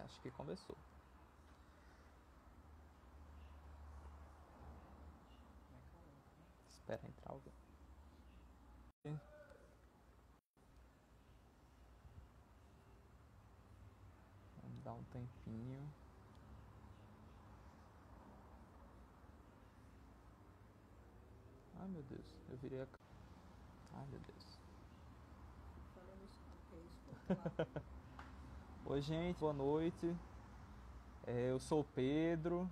Acho que começou. Espera entrar alguém. Vamos dar um tempinho. Ai, meu Deus. Eu virei a... Ai, meu Deus. Oi, gente. Boa noite. Eu sou o Pedro,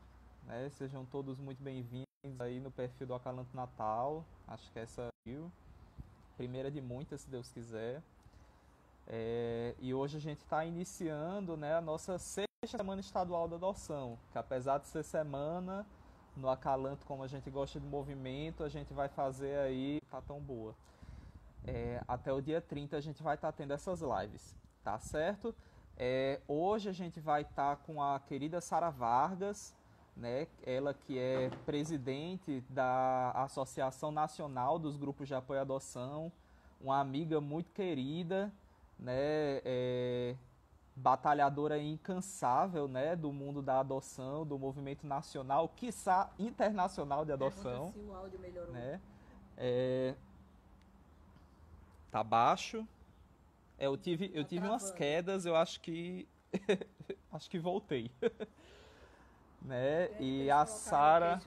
né? Sejam todos muito bem-vindos aí no perfil do Acalanto Natal. Acho que essa é a primeira de muitas, se Deus quiser. E hoje a gente está iniciando, né, a nossa sexta semana estadual da adoção, que apesar de ser semana, no Acalanto, como a gente gosta de movimento, a gente vai fazer aí, tá tão boa. Até o dia 30 a gente vai estar tendo essas lives, tá certo? Hoje a gente vai estar com a querida Sara Vargas, né? Ela que é presidente da Associação Nacional dos Grupos de Apoio à Adoção, uma amiga muito querida, né? Batalhadora incansável, né? Do mundo da adoção, do movimento nacional, quiçá internacional de adoção. O áudio melhorou. Né? Tá baixo. Eu tive umas quedas, eu acho que acho que voltei. Né? E a Sara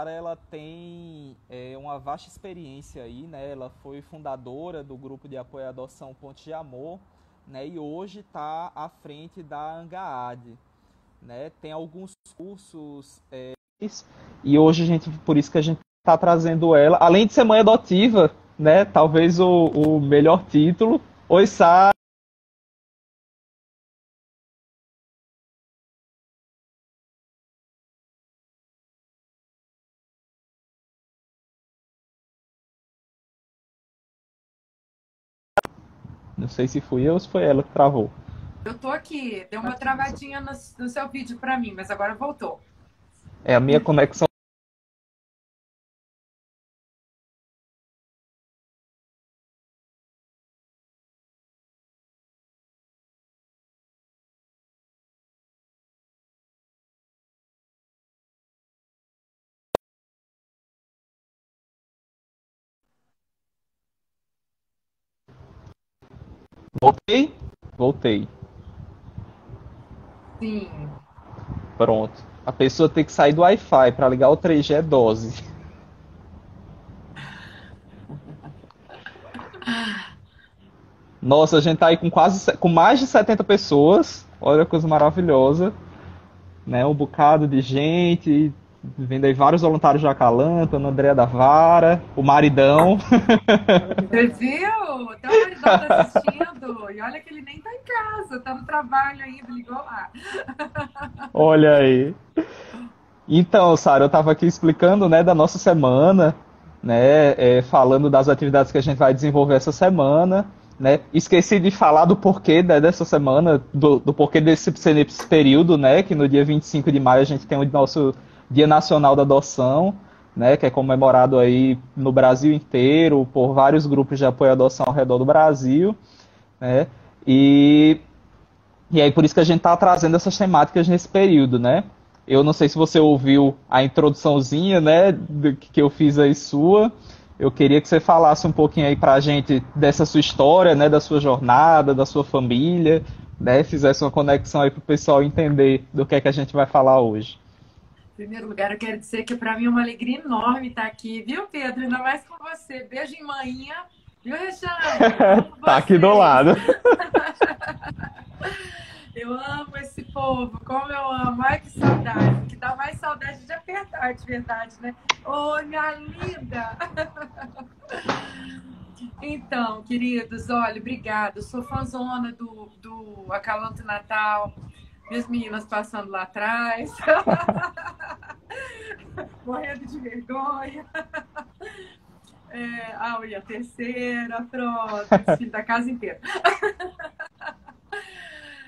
ela tem uma vasta experiência aí, né? Ela foi fundadora do grupo de apoio à adoção Ponte de Amor, né? E hoje está à frente da ANGAAD, né? Tem alguns cursos e hoje por isso que a gente está trazendo ela, além de ser mãe adotiva, né? Talvez o melhor título. Oi, Sara. Não sei se fui eu ou se foi ela que travou. Eu tô aqui, deu uma travadinha no seu vídeo para mim, mas agora voltou. A minha conexão. Voltei? Voltei. Sim. Pronto. A pessoa tem que sair do Wi-Fi para ligar o 3G é dose. Nossa, a gente tá aí com mais de 70 pessoas. Olha que coisa maravilhosa. Né? Um bocado de gente. Vendo aí vários voluntários de Acalanto, Ana Andréa da Vara, o maridão. Você viu? Até o maridão tá assistindo. E olha que ele nem tá em casa, tá no trabalho ainda, ligou lá. Olha aí. Então, Sara, eu estava aqui explicando, né, da nossa semana, né, falando das atividades que a gente vai desenvolver essa semana, né. Esqueci de falar do porquê, né, dessa semana, do porquê desse período, né, que no dia 25 de maio a gente tem o nosso Dia Nacional da Adoção, né, que é comemorado aí no Brasil inteiro por vários grupos de apoio à adoção ao redor do Brasil, né. E aí por isso que a gente está trazendo essas temáticas nesse período, né? Eu não sei se você ouviu a introduçãozinha, né, que eu fiz aí sua. Eu queria que você falasse um pouquinho aí pra gente dessa sua história, né, da sua jornada, da sua família, né, fizesse uma conexão aí pro pessoal entender do que a gente vai falar hoje. Em primeiro lugar, eu quero dizer que para mim é uma alegria enorme estar aqui, viu, Pedro? Ainda mais com você. Beijo em manhã. Viu, Rejane? Tá aqui do lado. Eu amo esse povo, como eu amo. Ai, que saudade. O que dá mais saudade de apertar, de verdade, né? Oi, minha linda! Então, queridos, olha, obrigada. Eu sou fãzona do Acalanto Natal. Minhas meninas passando lá atrás. Morrendo de vergonha. E a terceira, pronto. Filho da casa inteira.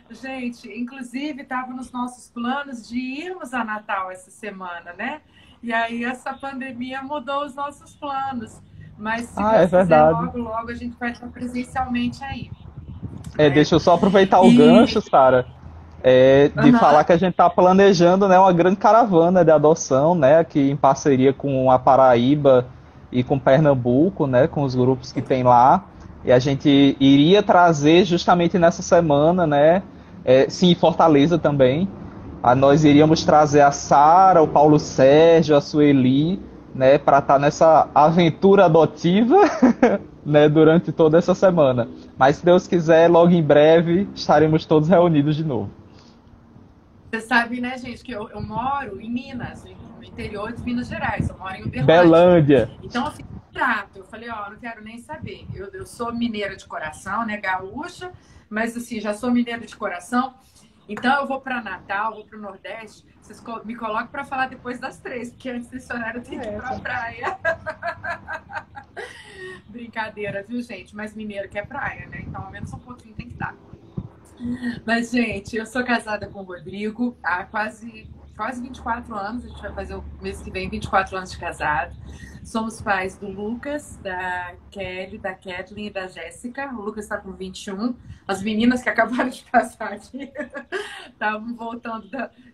Gente, inclusive estava nos nossos planos de irmos a Natal essa semana, né? E aí essa pandemia mudou os nossos planos. Mas se Deus quiser, logo a gente vai estar presencialmente aí. Deixa eu só aproveitar o gancho, Sara. de falar que a gente está planejando, né, uma grande caravana de adoção, né, aqui em parceria com a Paraíba e com Pernambuco, né, com os grupos que tem lá. E a gente iria trazer justamente nessa semana, né, sim, Fortaleza também. Nós iríamos trazer a Sara, o Paulo Sérgio, a Sueli, né, para estar nessa aventura adotiva, né, durante toda essa semana. Mas se Deus quiser, logo em breve estaremos todos reunidos de novo. Você sabe, né, gente, que eu moro em Minas, no interior de Minas Gerais. Eu moro em Uberlândia. Belândia. Então, eu fico chato. Eu falei, ó, não quero nem saber. Eu sou mineira de coração, né, gaúcha, mas assim, já sou mineira de coração. Então, eu vou para Natal, vou para o Nordeste. Vocês me colocam para falar depois das 3, porque antes desse horário eu tenho que ir para a praia. Brincadeira, viu, gente? Mas mineiro quer praia, né? Então, ao menos um pouquinho tem que dar. Mas, gente, eu sou casada com o Rodrigo há quase 24 anos. A gente vai fazer o mês que vem 24 anos de casado. Somos pais do Lucas, da Kelly, da Kathleen e da Jéssica. O Lucas está com 21. As meninas que acabaram de passar aqui estavam voltando,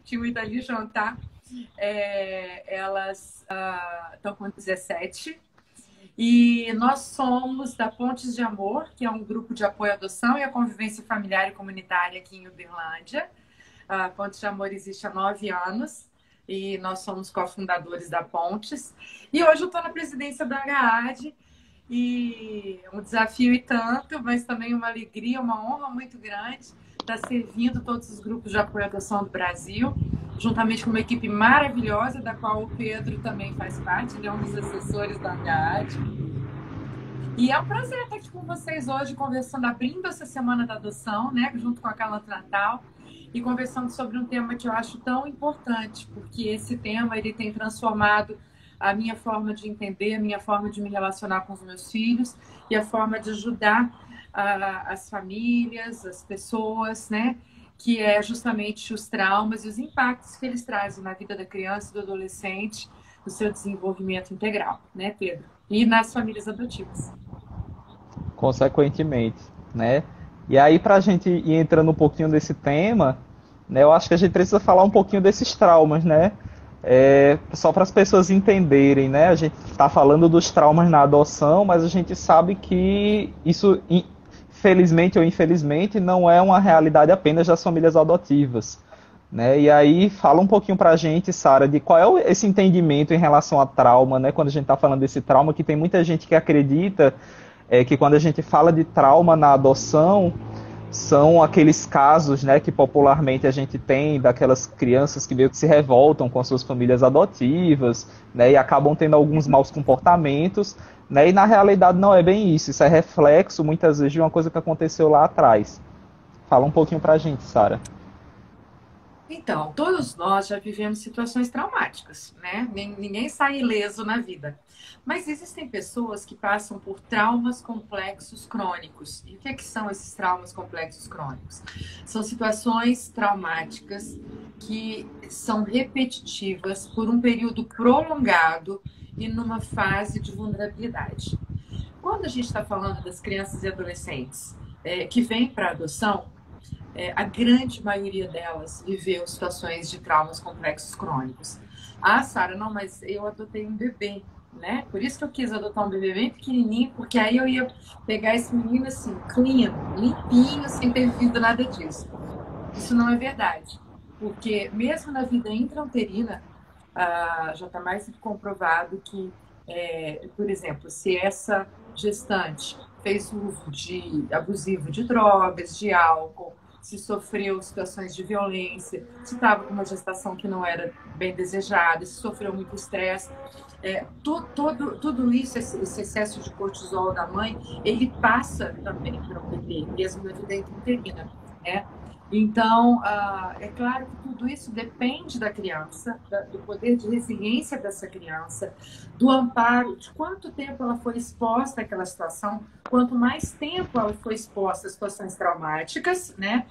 tinham ido ali jantar. Elas estão com 17. E nós somos da Pontes de Amor, que é um grupo de apoio à adoção e à convivência familiar e comunitária aqui em Uberlândia. A Pontes de Amor existe há 9 anos e nós somos cofundadores da Pontes. E hoje eu estou na presidência da HAD e um desafio e tanto, mas também uma alegria, uma honra muito grande estar servindo todos os grupos de apoio à adoção do Brasil, juntamente com uma equipe maravilhosa, da qual o Pedro também faz parte, ele é um dos assessores da HAD. E é um prazer estar aqui com vocês hoje, conversando, abrindo essa semana da adoção, né, junto com a Acalanto Natal, e conversando sobre um tema que eu acho tão importante, porque esse tema ele tem transformado a minha forma de entender, a minha forma de me relacionar com os meus filhos e a forma de ajudar as famílias, as pessoas, né? Que é justamente os traumas e os impactos que eles trazem na vida da criança e do adolescente, no seu desenvolvimento integral, né, Pedro? E nas famílias adotivas. Consequentemente, né? E aí, para a gente ir entrando um pouquinho desse tema, né, eu acho que a gente precisa falar um pouquinho desses traumas, né? Só para as pessoas entenderem, né? A gente está falando dos traumas na adoção, mas a gente sabe que isso, felizmente ou infelizmente, não é uma realidade apenas das famílias adotivas, né? E aí, fala um pouquinho para a gente, Sara, de qual é esse entendimento em relação a trauma, né? Quando a gente está falando desse trauma, que tem muita gente que acredita que quando a gente fala de trauma na adoção, são aqueles casos, né, que popularmente a gente tem daquelas crianças que meio que se revoltam com as suas famílias adotivas, né, e acabam tendo alguns maus comportamentos, né, e na realidade não é bem isso. Isso é reflexo, muitas vezes, de uma coisa que aconteceu lá atrás. Fala um pouquinho pra gente, Sara. Então, todos nós já vivemos situações traumáticas, né? Ninguém sai ileso na vida. Mas existem pessoas que passam por traumas complexos crônicos. E o que são esses traumas complexos crônicos? São situações traumáticas que são repetitivas por um período prolongado e numa fase de vulnerabilidade. Quando a gente está falando das crianças e adolescentes que vêm para a adoção, a grande maioria delas viveu situações de traumas complexos crônicos. Ah, Sara, não, mas eu adotei um bebê, né? Por isso que eu quis adotar um bebê bem pequenininho, porque aí eu ia pegar esse menino assim, clean, limpinho, sem ter vivido nada disso. Isso não é verdade, porque mesmo na vida intrauterina, já está mais comprovado que, por exemplo, se essa gestante fez uso abusivo de drogas, de álcool, se sofreu situações de violência, se estava com uma gestação que não era bem desejada, se sofreu muito estresse, tudo isso, esse excesso de cortisol da mãe, ele passa também para o bebê, mesmo na vida intrauterina, né? Então, é claro que tudo isso depende da criança, do poder de resiliência dessa criança, do amparo, de quanto tempo ela foi exposta àquela situação. Quanto mais tempo ela foi exposta a situações traumáticas, né,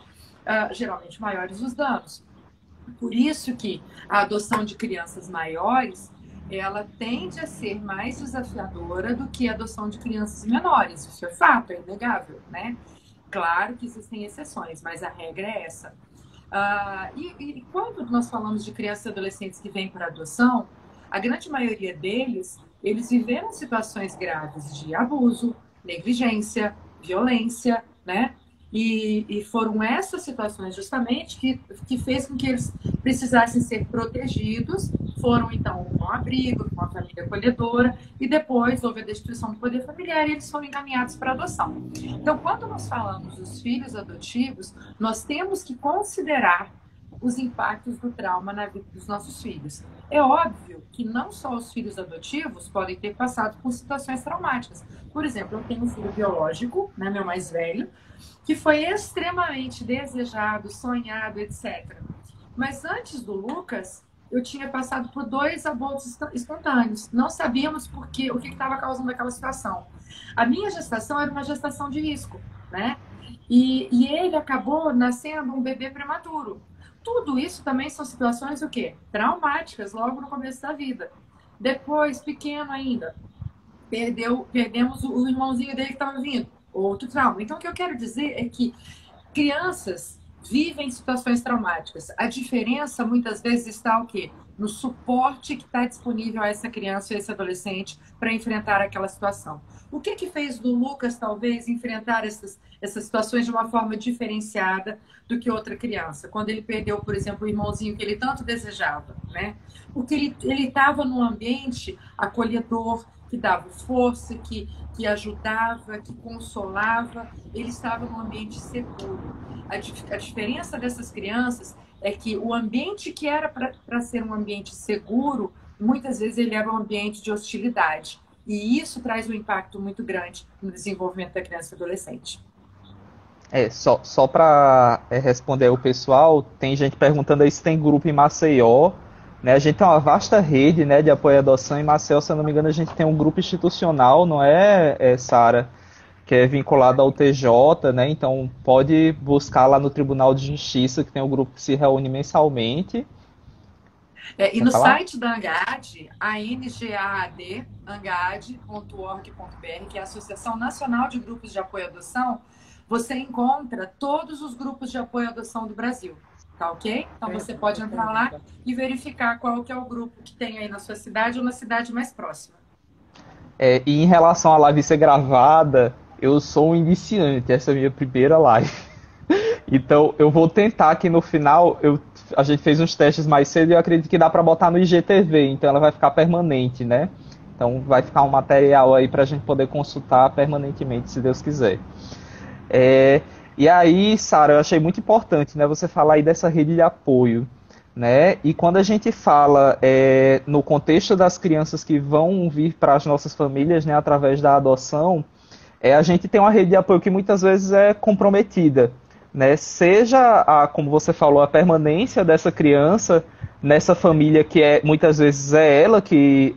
geralmente maiores os danos. Por isso que a adoção de crianças maiores, ela tende a ser mais desafiadora do que a adoção de crianças menores. Isso é fato, é inegável, né? Claro que existem exceções, mas a regra é essa. E quando nós falamos de crianças e adolescentes que vêm para adoção, a grande maioria deles, eles viveram situações graves de abuso, negligência, violência, né? E foram essas situações justamente que fez com que eles precisassem ser protegidos, foram então com um abrigo, com uma família acolhedora, e depois houve a destituição do poder familiar e eles foram encaminhados para adoção. Então, quando nós falamos dos filhos adotivos, nós temos que considerar os impactos do trauma na vida dos nossos filhos. É óbvio que não só os filhos adotivos podem ter passado por situações traumáticas. Por exemplo, eu tenho um filho biológico, né, meu mais velho, que foi extremamente desejado, sonhado, etc. Mas antes do Lucas, eu tinha passado por 2 abortos espontâneos. Não sabíamos o que estava causando aquela situação. A minha gestação era uma gestação de risco, né? E ele acabou nascendo um bebê prematuro. Tudo isso também são situações o quê? Traumáticas, logo no começo da vida. Depois, pequeno ainda, perdemos o irmãozinho dele que estava vindo. Outro trauma. Então, o que eu quero dizer é que crianças vivem situações traumáticas. A diferença, muitas vezes, está o quê? No suporte que está disponível a essa criança e a esse adolescente para enfrentar aquela situação. O que fez do Lucas, talvez, enfrentar essas situações de uma forma diferenciada do que outra criança? Quando ele perdeu, por exemplo, o irmãozinho que ele tanto desejava, né? Porque ele estava num ambiente acolhedor, que dava força, que ajudava, que consolava. Ele estava num ambiente seguro. A diferença dessas crianças é que o ambiente que era para ser um ambiente seguro, muitas vezes ele era um ambiente de hostilidade. E isso traz um impacto muito grande no desenvolvimento da criança e do adolescente. Só para responder o pessoal, tem gente perguntando aí se tem grupo em Maceió, né? A gente tem uma vasta rede, né, de apoio à adoção em Maceió, se eu não me engano, a gente tem um grupo institucional, não é, Sara? Que é vinculado ao TJ, né? Então pode buscar lá no Tribunal de Justiça, que tem um grupo que se reúne mensalmente. E no site da ANGAAD, ANGAAD, angad.org.br, que é a Associação Nacional de Grupos de Apoio à Adoção, você encontra todos os grupos de apoio à adoção do Brasil, tá ok? Então você pode entrar lá e verificar qual que é o grupo que tem aí na sua cidade ou na cidade mais próxima. E em relação à live ser gravada, eu sou um iniciante, essa é a minha primeira live. Então eu vou tentar aqui no final, a gente fez uns testes mais cedo e eu acredito que dá para botar no IGTV, então ela vai ficar permanente, né? Então vai ficar um material aí para a gente poder consultar permanentemente, se Deus quiser. E aí, Sara, eu achei muito importante, né, você falar aí dessa rede de apoio, né? E quando a gente fala no contexto das crianças que vão vir para as nossas famílias, né, através da adoção, a gente tem uma rede de apoio que muitas vezes é comprometida, né? Seja, como você falou, a permanência dessa criança nessa família que muitas vezes é ela que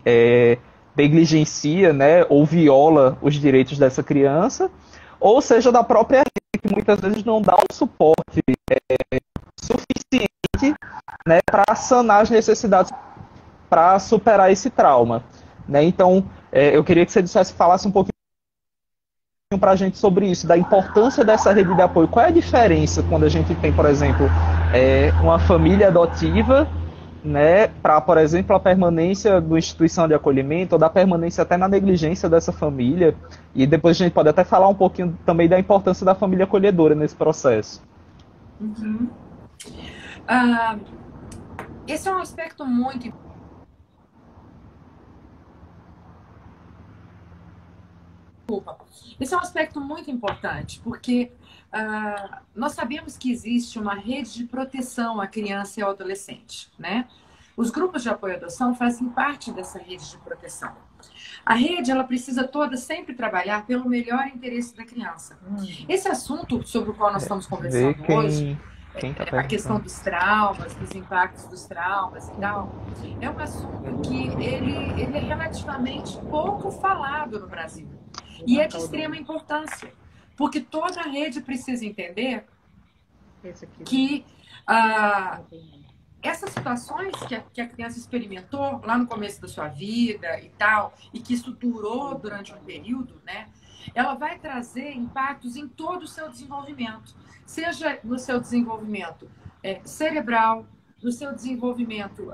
negligencia, né, ou viola os direitos dessa criança, ou seja, da própria rede, que muitas vezes não dá um suporte suficiente, né, para sanar as necessidades, para superar esse trauma, né? Então, eu queria que você falasse um pouquinho para a gente sobre isso, da importância dessa rede de apoio. Qual é a diferença quando a gente tem, por exemplo, uma família adotiva, né, para, por exemplo, a permanência da instituição de acolhimento, ou da permanência até na negligência dessa família, e depois a gente pode até falar um pouquinho também da importância da família acolhedora nesse processo. Uhum. Esse é um aspecto muito importante. Esse é um aspecto muito importante, porque nós sabemos que existe uma rede de proteção à criança e ao adolescente, né? Os grupos de apoio à adoção fazem parte dessa rede de proteção. A rede, ela precisa toda sempre trabalhar pelo melhor interesse da criança. Esse assunto sobre o qual nós estamos conversando hoje, a questão dos traumas, dos impactos dos traumas e tal, é um assunto que ele é relativamente pouco falado no Brasil. E é de extrema importância, porque toda a rede precisa entender que essas situações que a criança experimentou lá no começo da sua vida e tal, e que isso durou durante um período, né? Ela vai trazer impactos em todo o seu desenvolvimento, seja no seu desenvolvimento cerebral, no seu desenvolvimento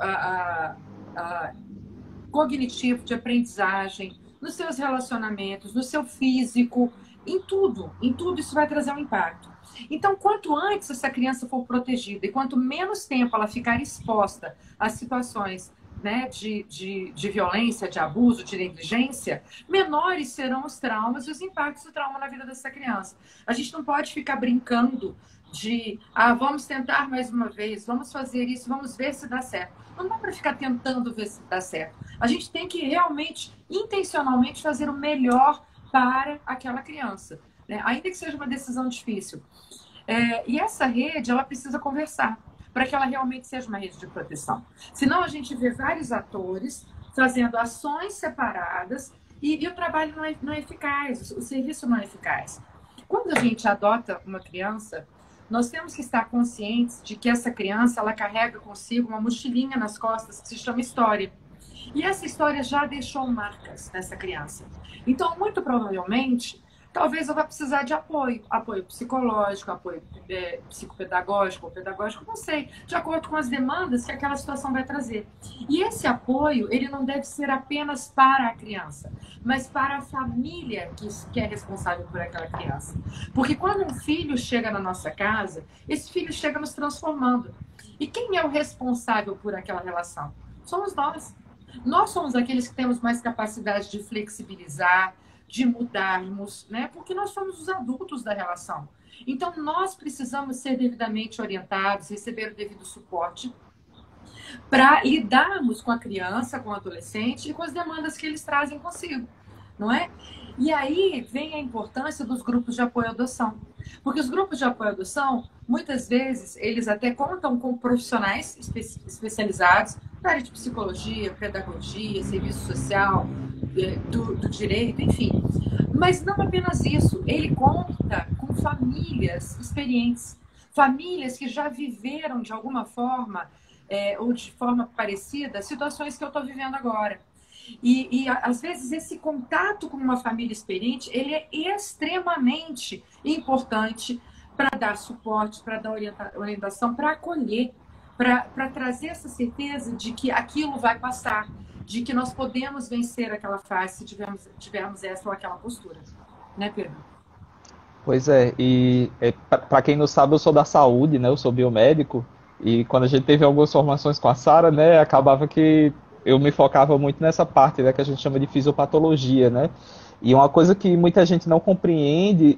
cognitivo, de aprendizagem, nos seus relacionamentos, no seu físico, em tudo isso vai trazer um impacto. Então, quanto antes essa criança for protegida e quanto menos tempo ela ficar exposta a situações, né, de violência, de abuso, de negligência, menores serão os traumas e os impactos do trauma na vida dessa criança. A gente não pode ficar brincando de, vamos tentar mais uma vez, vamos fazer isso, vamos ver se dá certo. Não dá para ficar tentando ver se dá certo. A gente tem que realmente, intencionalmente, fazer o melhor para aquela criança, né? Ainda que seja uma decisão difícil. E essa rede, ela precisa conversar para que ela realmente seja uma rede de proteção. Senão a gente vê vários atores fazendo ações separadas e o trabalho não é eficaz, o serviço não é eficaz. Quando a gente adota uma criança, nós temos que estar conscientes de que essa criança, ela carrega consigo uma mochilinha nas costas que se chama história. E essa história já deixou marcas nessa criança. Então, muito provavelmente, talvez eu vá precisar de apoio psicológico, apoio psicopedagógico ou pedagógico, não sei, de acordo com as demandas que aquela situação vai trazer. E esse apoio, ele não deve ser apenas para a criança, mas para a família que é responsável por aquela criança. Porque quando um filho chega na nossa casa, esse filho chega nos transformando. E quem é o responsável por aquela relação? Somos nós. Nós somos aqueles que temos mais capacidade de flexibilizar, de mudarmos, né? Porque nós somos os adultos da relação. Então, nós precisamos ser devidamente orientados, receber o devido suporte para lidarmos com a criança, com o adolescente e com as demandas que eles trazem consigo, não é? E aí vem a importância dos grupos de apoio à adoção. Porque os grupos de apoio à adoção, muitas vezes, eles até contam com profissionais especializados na área de psicologia, pedagogia, serviço social, do direito, enfim. Mas não apenas isso, ele conta com famílias experientes, famílias que já viveram de alguma forma, ou de forma parecida, situações que eu estou vivendo agora. E às vezes esse contato com uma família experiente, ele é extremamente importante para dar suporte, para dar orientação, para acolher, para trazer essa certeza de que aquilo vai passar, de que nós podemos vencer aquela fase se tivermos essa ou aquela postura. Né, Pedro? Pois é, e para quem não sabe, eu sou da saúde, né? Eu sou biomédico, e quando a gente teve algumas formações com a Sara, né, acabava que eu me focava muito nessa parte, né, que a gente chama de fisiopatologia, né? E uma coisa que muita gente não compreende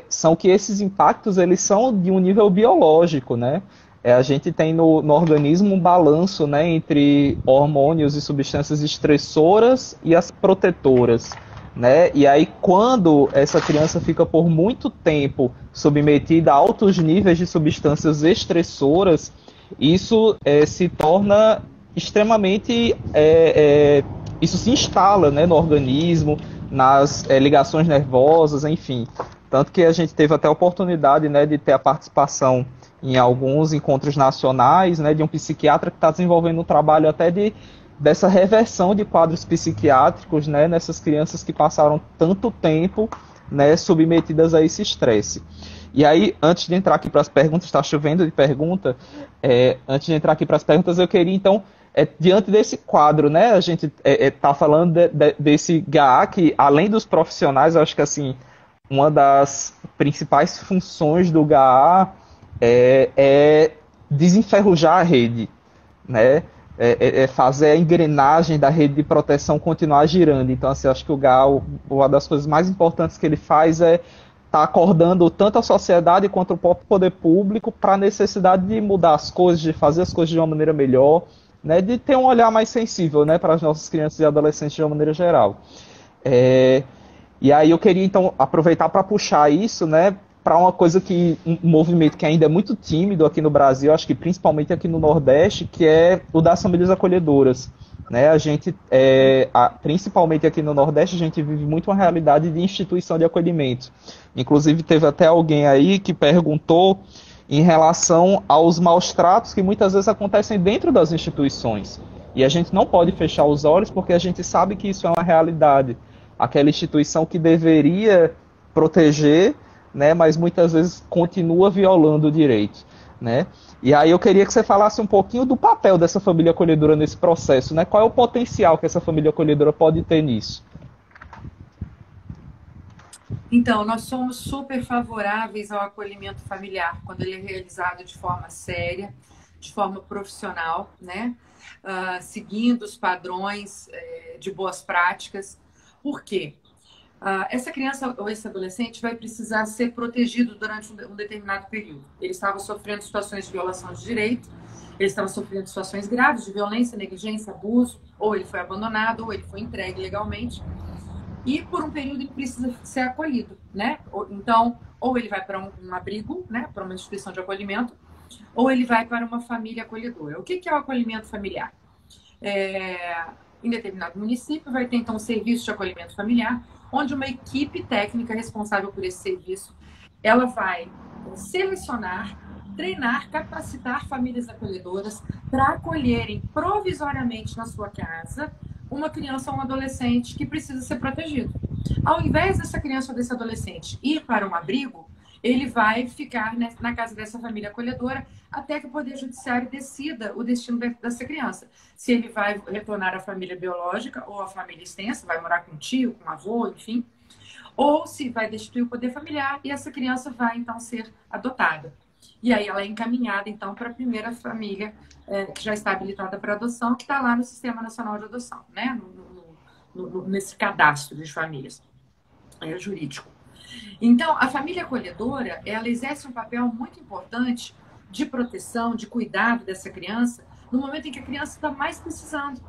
são que esses impactos, eles são de um nível biológico, né? A gente tem no organismo um balanço, né, entre hormônios e substâncias estressoras e as protetoras, né? E aí, quando essa criança fica por muito tempo submetida a altos níveis de substâncias estressoras, isso se torna extremamente... isso se instala, né, no organismo, nas ligações nervosas, enfim. Tanto que a gente teve até a oportunidade, né, de ter a participação em alguns encontros nacionais, né, de um psiquiatra que está desenvolvendo um trabalho até dessa reversão de quadros psiquiátricos, né, nessas crianças que passaram tanto tempo, né, submetidas a esse estresse. E aí, antes de entrar aqui para as perguntas, está chovendo de pergunta, antes de entrar aqui para as perguntas, eu queria, então, diante desse quadro, né, a gente está falando desse GAA, que além dos profissionais, eu acho que, assim, uma das principais funções do GAA é desenferrujar a rede, né? Fazer a engrenagem da rede de proteção continuar girando. Então, assim, acho que o GAA, uma das coisas mais importantes que ele faz tá acordando tanto a sociedade quanto o próprio poder público para a necessidade de mudar as coisas, de fazer as coisas de uma maneira melhor, né? De ter um olhar mais sensível, né, para as nossas crianças e adolescentes de uma maneira geral. E aí eu queria, então, aproveitar para puxar isso, né, para uma coisa um movimento que ainda é muito tímido aqui no Brasil, acho que principalmente aqui no Nordeste, que é o das famílias acolhedoras. Né? A gente, principalmente aqui no Nordeste, a gente vive muito uma realidade de instituição de acolhimento. Inclusive, teve até alguém aí que perguntou em relação aos maus tratos que muitas vezes acontecem dentro das instituições. E a gente não pode fechar os olhos porque a gente sabe que isso é uma realidade. Aquela instituição que deveria proteger, né, mas muitas vezes continua violando o direito. né? E aí eu queria que você falasse um pouquinho do papel dessa família acolhedora nesse processo, né? Qual é o potencial que essa família acolhedora pode ter nisso? Então, nós somos super favoráveis ao acolhimento familiar, quando ele é realizado de forma séria, de forma profissional, né? Seguindo os padrões de boas práticas. Por quê? Essa criança ou esse adolescente vai precisar ser protegido durante um determinado período. Ele estava sofrendo situações de violação de direito, ele estava sofrendo situações graves de violência, negligência, abuso, ou ele foi abandonado, ou ele foi entregue legalmente. E por um período ele precisa ser acolhido, né? Então, ou ele vai para um abrigo, né? Para uma instituição de acolhimento, ou ele vai para uma família acolhedora. O que é o acolhimento familiar? Em determinado município vai ter, então, um serviço de acolhimento familiar, onde uma equipe técnica responsável por esse serviço, ela vai selecionar, treinar, capacitar famílias acolhedoras para acolherem provisoriamente na sua casa uma criança ou um adolescente que precisa ser protegido. Ao invés dessa criança ou desse adolescente ir para um abrigo, ele vai ficar na casa dessa família acolhedora até que o Poder Judiciário decida o destino dessa criança. Se ele vai retornar à família biológica ou à família extensa, vai morar com um tio, com um avô, enfim, ou se vai destituir o poder familiar e essa criança vai, então, ser adotada. E aí ela é encaminhada, então, para a primeira família que já está habilitada para adoção, que está lá no Sistema Nacional de Adoção, né? Nesse cadastro de famílias jurídico. Então, a família acolhedora, ela exerce um papel muito importante de proteção, de cuidado dessa criança, no momento em que a criança está mais precisando.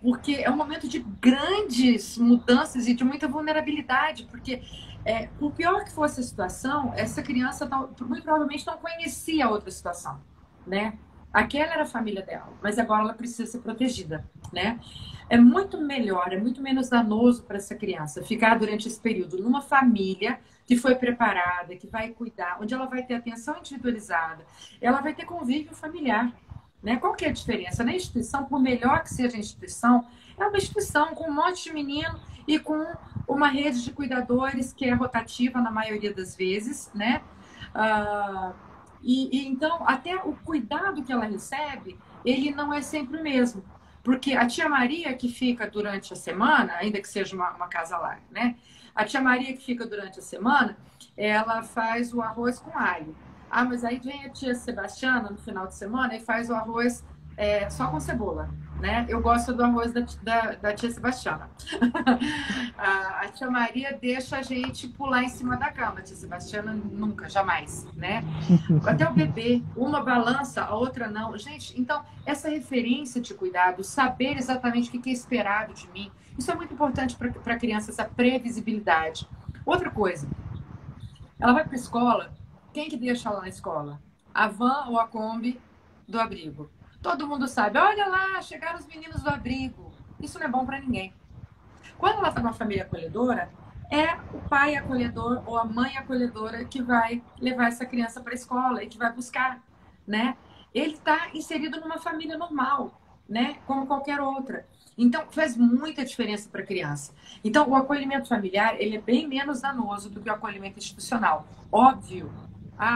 Porque é um momento de grandes mudanças e de muita vulnerabilidade, porque por pior que fosse a situação, essa criança muito provavelmente não conhecia a outra situação, né? Aquela era a família dela, mas agora ela precisa ser protegida, né? É muito melhor, é muito menos danoso para essa criança ficar durante esse período numa família que foi preparada, que vai cuidar, onde ela vai ter atenção individualizada, ela vai ter convívio familiar, né? Qual que é a diferença? Na instituição, por melhor que seja a instituição, é uma instituição com um monte de menino e com uma rede de cuidadores que é rotativa na maioria das vezes, né? Então, até o cuidado que ela recebe, ele não é sempre o mesmo. Porque a tia Maria que fica durante a semana, ainda que seja uma casa larga, né? A tia Maria que fica durante a semana, ela faz o arroz com alho. Mas aí vem a tia Sebastiana no final de semana e faz o arroz só com cebola, né? Eu gosto do arroz da tia Sebastiana. A tia Maria deixa a gente pular em cima da cama. A tia Sebastiana nunca, jamais, né? Até o bebê, uma balança, a outra não. Gente, então, essa referência de cuidado, saber exatamente o que é esperado de mim, isso é muito importante para a criança, essa previsibilidade. Outra coisa, ela vai para a escola, quem que deixa ela na escola? A van ou a Kombi do abrigo. Todo mundo sabe, olha lá, chegaram os meninos do abrigo. Isso não é bom para ninguém. Quando ela está numa família acolhedora, é o pai acolhedor ou a mãe acolhedora que vai levar essa criança para a escola e que vai buscar, né? Ele está inserido numa família normal, né? Como qualquer outra. Então, faz muita diferença para a criança. Então, o acolhimento familiar, ele é bem menos danoso do que o acolhimento institucional. Óbvio.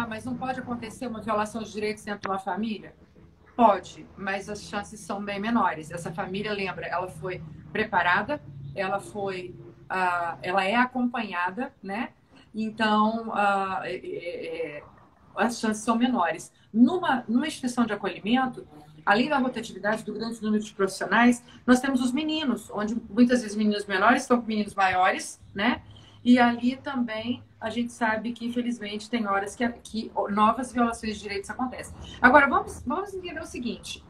Mas não pode acontecer uma violação de direitos dentro de uma família? Pode, mas as chances são bem menores. Essa família, lembra, ela foi preparada, ela é acompanhada, né? Então, as chances são menores. Numa instituição de acolhimento, além da rotatividade do grande número de profissionais, nós temos os meninos, onde muitas vezes meninos menores estão com meninos maiores, né? E ali também a gente sabe que, infelizmente, tem horas que novas violações de direitos acontecem. Agora, vamos entender o seguinte.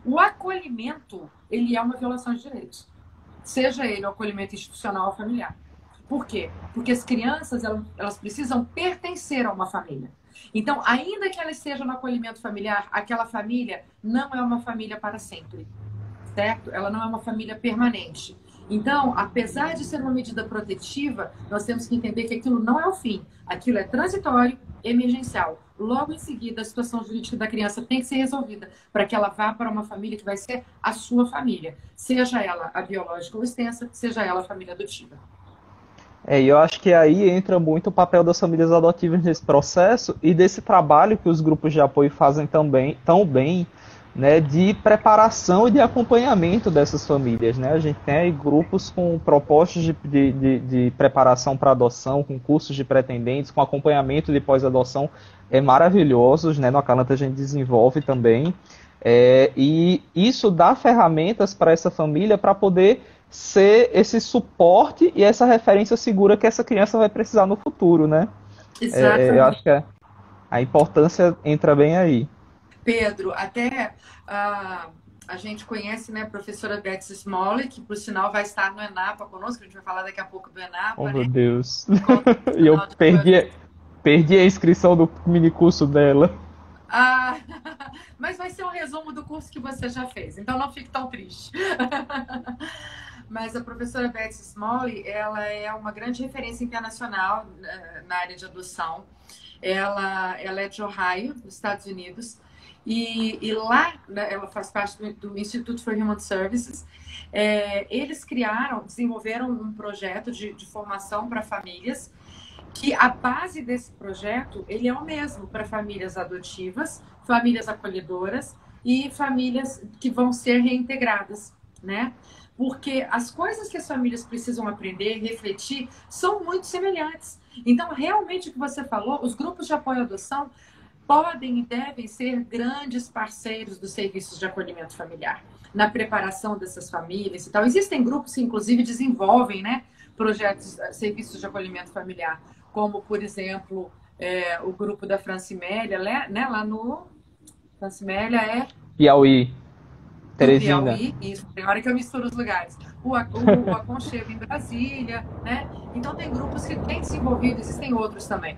O acolhimento, ele é uma violação de direitos. Seja ele o acolhimento institucional ou familiar. Por quê? Porque as crianças, elas precisam pertencer a uma família. Então, ainda que ela esteja no acolhimento familiar, aquela família não é uma família para sempre, certo? Ela não é uma família permanente. Então, apesar de ser uma medida protetiva, nós temos que entender que aquilo não é o fim. Aquilo é transitório, emergencial. Logo em seguida, a situação jurídica da criança tem que ser resolvida para que ela vá para uma família que vai ser a sua família. Seja ela a biológica ou extensa, seja ela a família adotiva. E eu acho que aí entra muito o papel das famílias adotivas nesse processo e desse trabalho que os grupos de apoio fazem também tão bem, né, de preparação e de acompanhamento dessas famílias, né? A gente tem aí grupos com propostas de preparação para adoção, com cursos de pretendentes, com acompanhamento de pós-adoção maravilhosos, né? No Acalanta a gente desenvolve também. E isso dá ferramentas para essa família para poder ser esse suporte e essa referência segura que essa criança vai precisar no futuro, né? Eu Exatamente. acho que a importância entra bem aí. Pedro, até a gente conhece, né, a professora Betsy Smalley, que por sinal vai estar no ENAPA conosco, a gente vai falar daqui a pouco do Oh, ENAPA, meu né? Deus. Encontro E eu Nacional de Apoio. perdi a inscrição do minicurso dela. Ah, mas vai ser um resumo do curso que você já fez, então não fique tão triste. Mas a professora Betsy Smalley, ela é uma grande referência internacional na área de adoção. Ela é de Ohio, nos Estados Unidos, e lá, né, ela faz parte do Institute for Human Services. Eles desenvolveram um projeto de formação para famílias, que a base desse projeto ele é o mesmo para famílias adotivas, famílias acolhedoras e famílias que vão ser reintegradas, né? Porque as coisas que as famílias precisam aprender, refletir, são muito semelhantes. Então, realmente, o que você falou, os grupos de apoio à adoção podem e devem ser grandes parceiros dos serviços de acolhimento familiar, na preparação dessas famílias e tal. Existem grupos que, inclusive, desenvolvem, né, projetos, serviços de acolhimento familiar, como, por exemplo, o grupo da Francimélia, né, lá no... Francimélia é Piauí, do Teresina. Piauí, isso, tem hora que eu misturo os lugares. O Aconchego em Brasília, né? Então tem grupos que têm desenvolvido, existem outros também,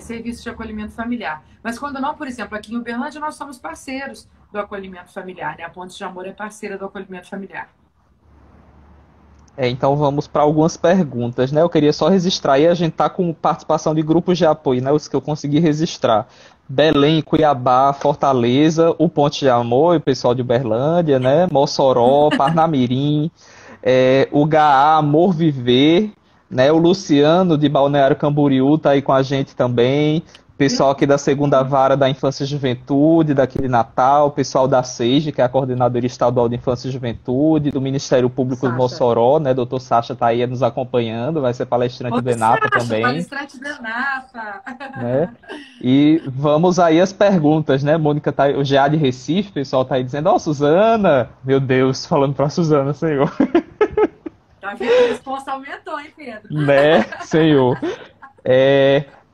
serviços de acolhimento familiar. Mas quando não, por exemplo, aqui em Uberlândia nós somos parceiros do acolhimento familiar, né? A Ponte de Amor é parceira do acolhimento familiar. Então vamos para algumas perguntas, né? Eu queria só registrar aí, a gente tá com participação de grupos de apoio, né? Os que eu consegui registrar. Belém, Cuiabá, Fortaleza, o Ponte de Amor, o pessoal de Uberlândia, né? Mossoró, Parnamirim, o GA, Amor Viver, né? O Luciano de Balneário Camboriú tá aí com a gente também. Pessoal aqui da segunda vara da Infância e Juventude, daqui de Natal, pessoal da SEIGE, que é a Coordenadoria Estadual de Infância e Juventude, do Ministério Público de Sasha. Mossoró, né? Doutor Sacha está aí nos acompanhando, vai ser palestrante Oi, do ENAPA Sasha, também, palestrante da NAPA. né? E vamos aí às perguntas, né? Mônica tá aí, o GA de Recife, o pessoal tá aí dizendo, ó, oh, Suzana, meu Deus, falando para Suzana, senhor. Tá vendo? A resposta aumentou, hein, Pedro? Né, senhor.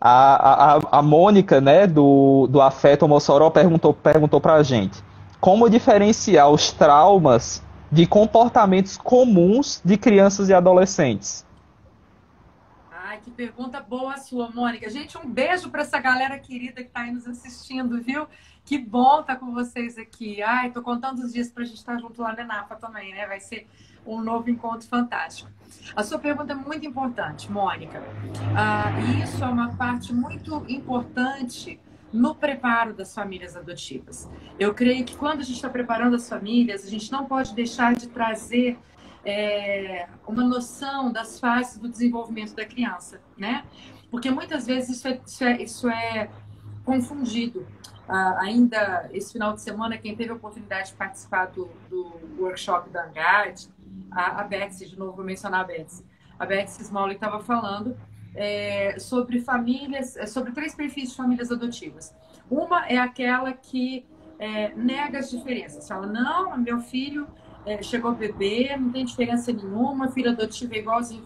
A Mônica, né, do Afeto Mossoró, perguntou para a gente como diferenciar os traumas de comportamentos comuns de crianças e adolescentes. Ai, que pergunta boa sua, Mônica. Gente, um beijo para essa galera querida que está aí nos assistindo, viu? Que bom estar com vocês aqui. Ai, tô contando os dias para a gente estar junto lá na Enapa também, né? Vai ser um novo encontro fantástico. A sua pergunta é muito importante, Mônica. E isso é uma parte muito importante no preparo das famílias adotivas. Eu creio que quando a gente está preparando as famílias, a gente não pode deixar de trazer uma noção das fases do desenvolvimento da criança, né? Porque muitas vezes isso é confundido. Ainda esse final de semana, quem teve a oportunidade de participar do workshop da Angad, a Betsy, de novo vou mencionar a Betsy Smalley estava falando sobre famílias, sobre 3 perfis de famílias adotivas. Uma é aquela que nega as diferenças, fala, não, meu filho chegou bebê, não tem diferença nenhuma, filho adotivo é igualzinho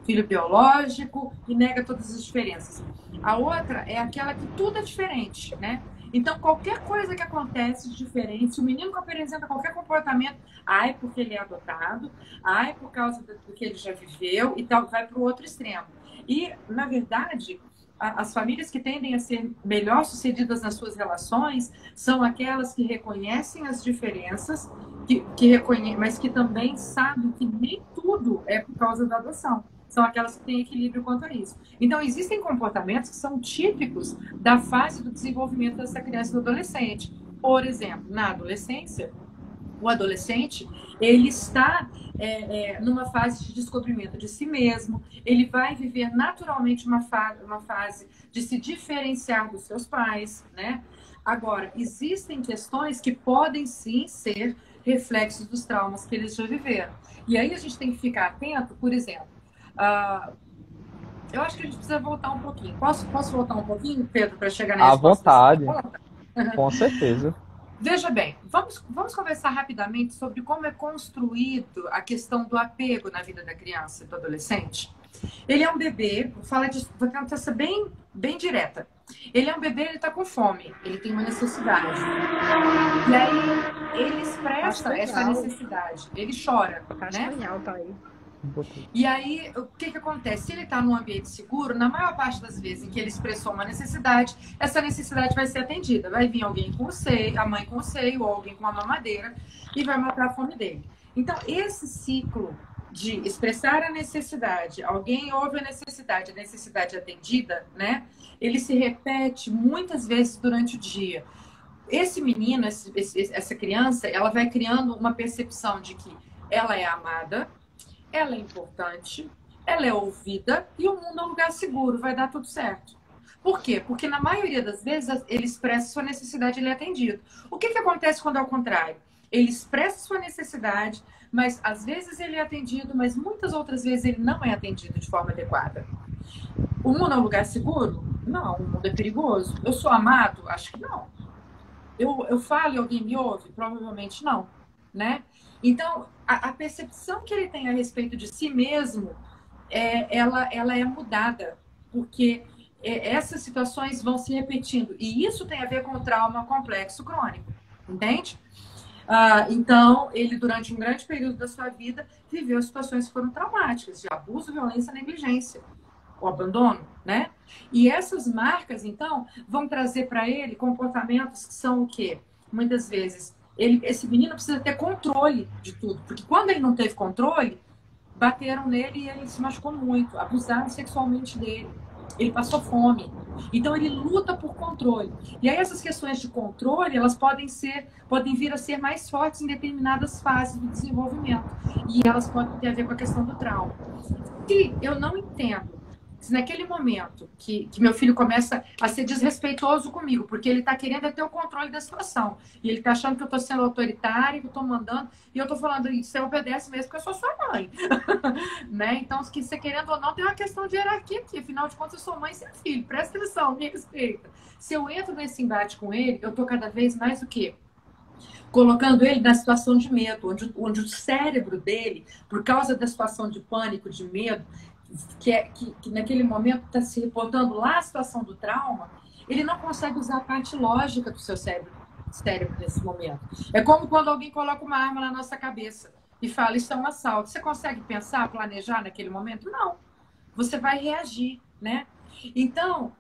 filho biológico, e nega todas as diferenças. A outra é aquela que tudo é diferente, né? Então, qualquer coisa que acontece de diferente, se o menino apresenta qualquer comportamento, ai, porque ele é adotado, ai, por causa do que ele já viveu, e tal, vai para o outro extremo. E, na verdade, as famílias que tendem a ser melhor sucedidas nas suas relações são aquelas que reconhecem as diferenças, mas que também sabem que nem tudo é por causa da adoção. São aquelas que têm equilíbrio quanto a isso. Então, existem comportamentos que são típicos da fase do desenvolvimento dessa criança e do adolescente. Por exemplo, na adolescência, o adolescente, ele está numa fase de descobrimento de si mesmo, ele vai viver naturalmente uma fase de se diferenciar dos seus pais, né? Agora, existem questões que podem sim ser reflexos dos traumas que eles já viveram. E aí a gente tem que ficar atento, por exemplo, eu acho que a gente precisa voltar um pouquinho. Posso voltar um pouquinho, Pedro, para chegar na resposta da sua pergunta? Com certeza. Veja bem, vamos conversar rapidamente sobre como é construído a questão do apego na vida da criança e do adolescente. Ele é um bebê, vou tentar ser bem direta. Ele é um bebê, ele está com fome, ele tem uma necessidade. E aí ele expressa essa necessidade, ele chora, né? Tá aí. E aí, o que acontece? Se ele está num ambiente seguro, na maior parte das vezes em que ele expressou uma necessidade, essa necessidade vai ser atendida. Vai vir alguém com o seio, a mãe com o seio, ou alguém com a mamadeira, e vai matar a fome dele. Então, esse ciclo de expressar a necessidade, alguém ouve a necessidade atendida, né? Ele se repete muitas vezes durante o dia. Esse menino, essa criança, ela vai criando uma percepção de que ela é amada, ela é importante, ela é ouvida e o mundo é um lugar seguro, vai dar tudo certo. Por quê? Porque na maioria das vezes ele expressa sua necessidade e ele é atendido. O que acontece quando é o contrário? Ele expressa sua necessidade, mas às vezes ele é atendido, mas muitas outras vezes ele não é atendido de forma adequada. O mundo é um lugar seguro? Não, o mundo é perigoso. Eu sou amado? Acho que não. Eu falo e alguém me ouve? Provavelmente não, né? Então, a percepção que ele tem a respeito de si mesmo, ela é mudada, porque essas situações vão se repetindo. E isso tem a ver com o trauma complexo crônico, entende? Então, ele, durante um grande período da sua vida, viveu situações que foram traumáticas, de abuso, violência, negligência, o abandono, né? E essas marcas, então, vão trazer para ele comportamentos que são o quê? Muitas vezes, esse menino precisa ter controle de tudo, porque quando ele não teve controle, bateram nele e ele se machucou muito, abusaram sexualmente dele, ele passou fome. Então ele luta por controle. E aí essas questões de controle, elas podem vir a ser mais fortes em determinadas fases do desenvolvimento. E elas podem ter a ver com a questão do trauma. Se eu não entendo, se naquele momento que meu filho começa a ser desrespeitoso comigo, porque ele está querendo ter o controle da situação, e ele está achando que eu estou sendo autoritária, que eu estou mandando, e eu estou falando, você obedece mesmo porque eu sou sua mãe. Né? Então, que você querendo ou não, tem uma questão de hierarquia aqui, afinal de contas, eu sou mãe e seu filho, presta atenção, me respeita. Se eu entro nesse embate com ele, eu estou cada vez mais o quê? Colocando ele na situação de medo, onde o cérebro dele, por causa da situação de pânico, de medo, que naquele momento está se reportando lá a situação do trauma, ele não consegue usar a parte lógica do seu cérebro nesse momento. É como quando alguém coloca uma arma na nossa cabeça e fala, isso é um assalto. Você consegue pensar, planejar naquele momento? Não. Você vai reagir, né? Então,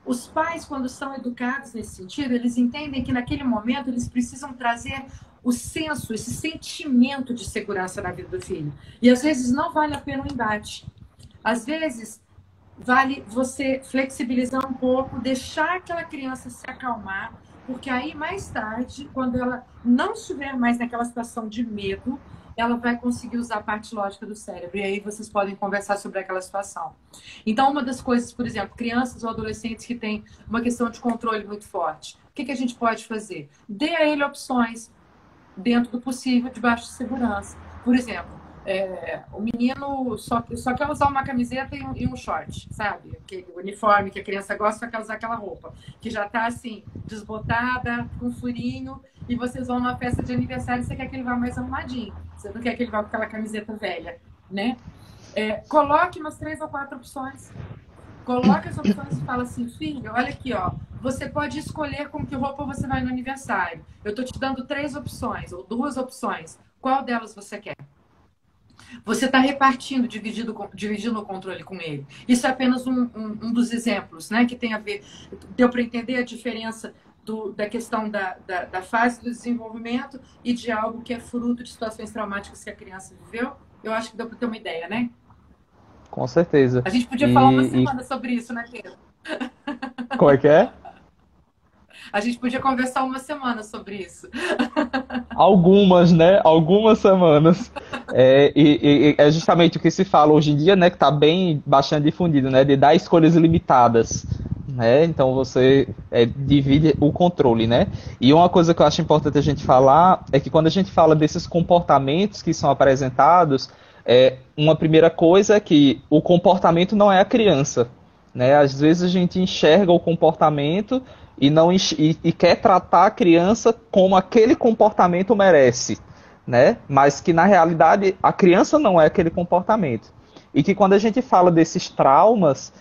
os pais, quando são educados nesse sentido, eles entendem que naquele momento eles precisam trazer o senso, esse sentimento de segurança na vida do filho. E às vezes não vale a pena o embate. Às vezes, vale você flexibilizar um pouco, deixar aquela criança se acalmar, porque aí, mais tarde, quando ela não estiver mais naquela situação de medo, ela vai conseguir usar a parte lógica do cérebro. E aí vocês podem conversar sobre aquela situação. Então, uma das coisas, por exemplo, crianças ou adolescentes que têm uma questão de controle muito forte, o que a gente pode fazer? Dê a ele opções, dentro do possível, debaixo de segurança. Por exemplo, o menino só quer usar uma camiseta e um short, sabe? Aquele uniforme que a criança gosta, só quer usar aquela roupa, que já tá assim, desbotada, com furinho, e vocês vão numa festa de aniversário e você quer que ele vá mais arrumadinho. Você não quer que ele vá com aquela camiseta velha, né? Coloque umas 3 ou 4 opções. Coloque as opções e fala assim, filho, olha aqui, ó. Você pode escolher com que roupa você vai no aniversário. Eu tô te dando 3 opções, ou 2 opções. Qual delas você quer? Você está repartindo, dividindo o controle com ele. Isso é apenas um dos exemplos, né? Que tem a ver... Deu para entender a diferença da questão da fase do desenvolvimento e de algo que é fruto de situações traumáticas que a criança viveu? Eu acho que deu para ter uma ideia, né? Com certeza. A gente podia falar uma semana sobre isso, né, Pedro? Como é que é? A gente podia conversar uma semana sobre isso. Algumas, né? Algumas semanas. E é justamente o que se fala hoje em dia, né? Que está bem bastante difundido, né? De dar escolhas limitadas, né? Então você divide o controle, né? E uma coisa que eu acho importante a gente falar é que quando a gente fala desses comportamentos que são apresentados, uma primeira coisa é que o comportamento não é a criança, né? Às vezes a gente enxerga o comportamento e não e quer tratar a criança como aquele comportamento merece, né? Mas que na realidade a criança não é aquele comportamento. E que quando a gente fala desses traumas,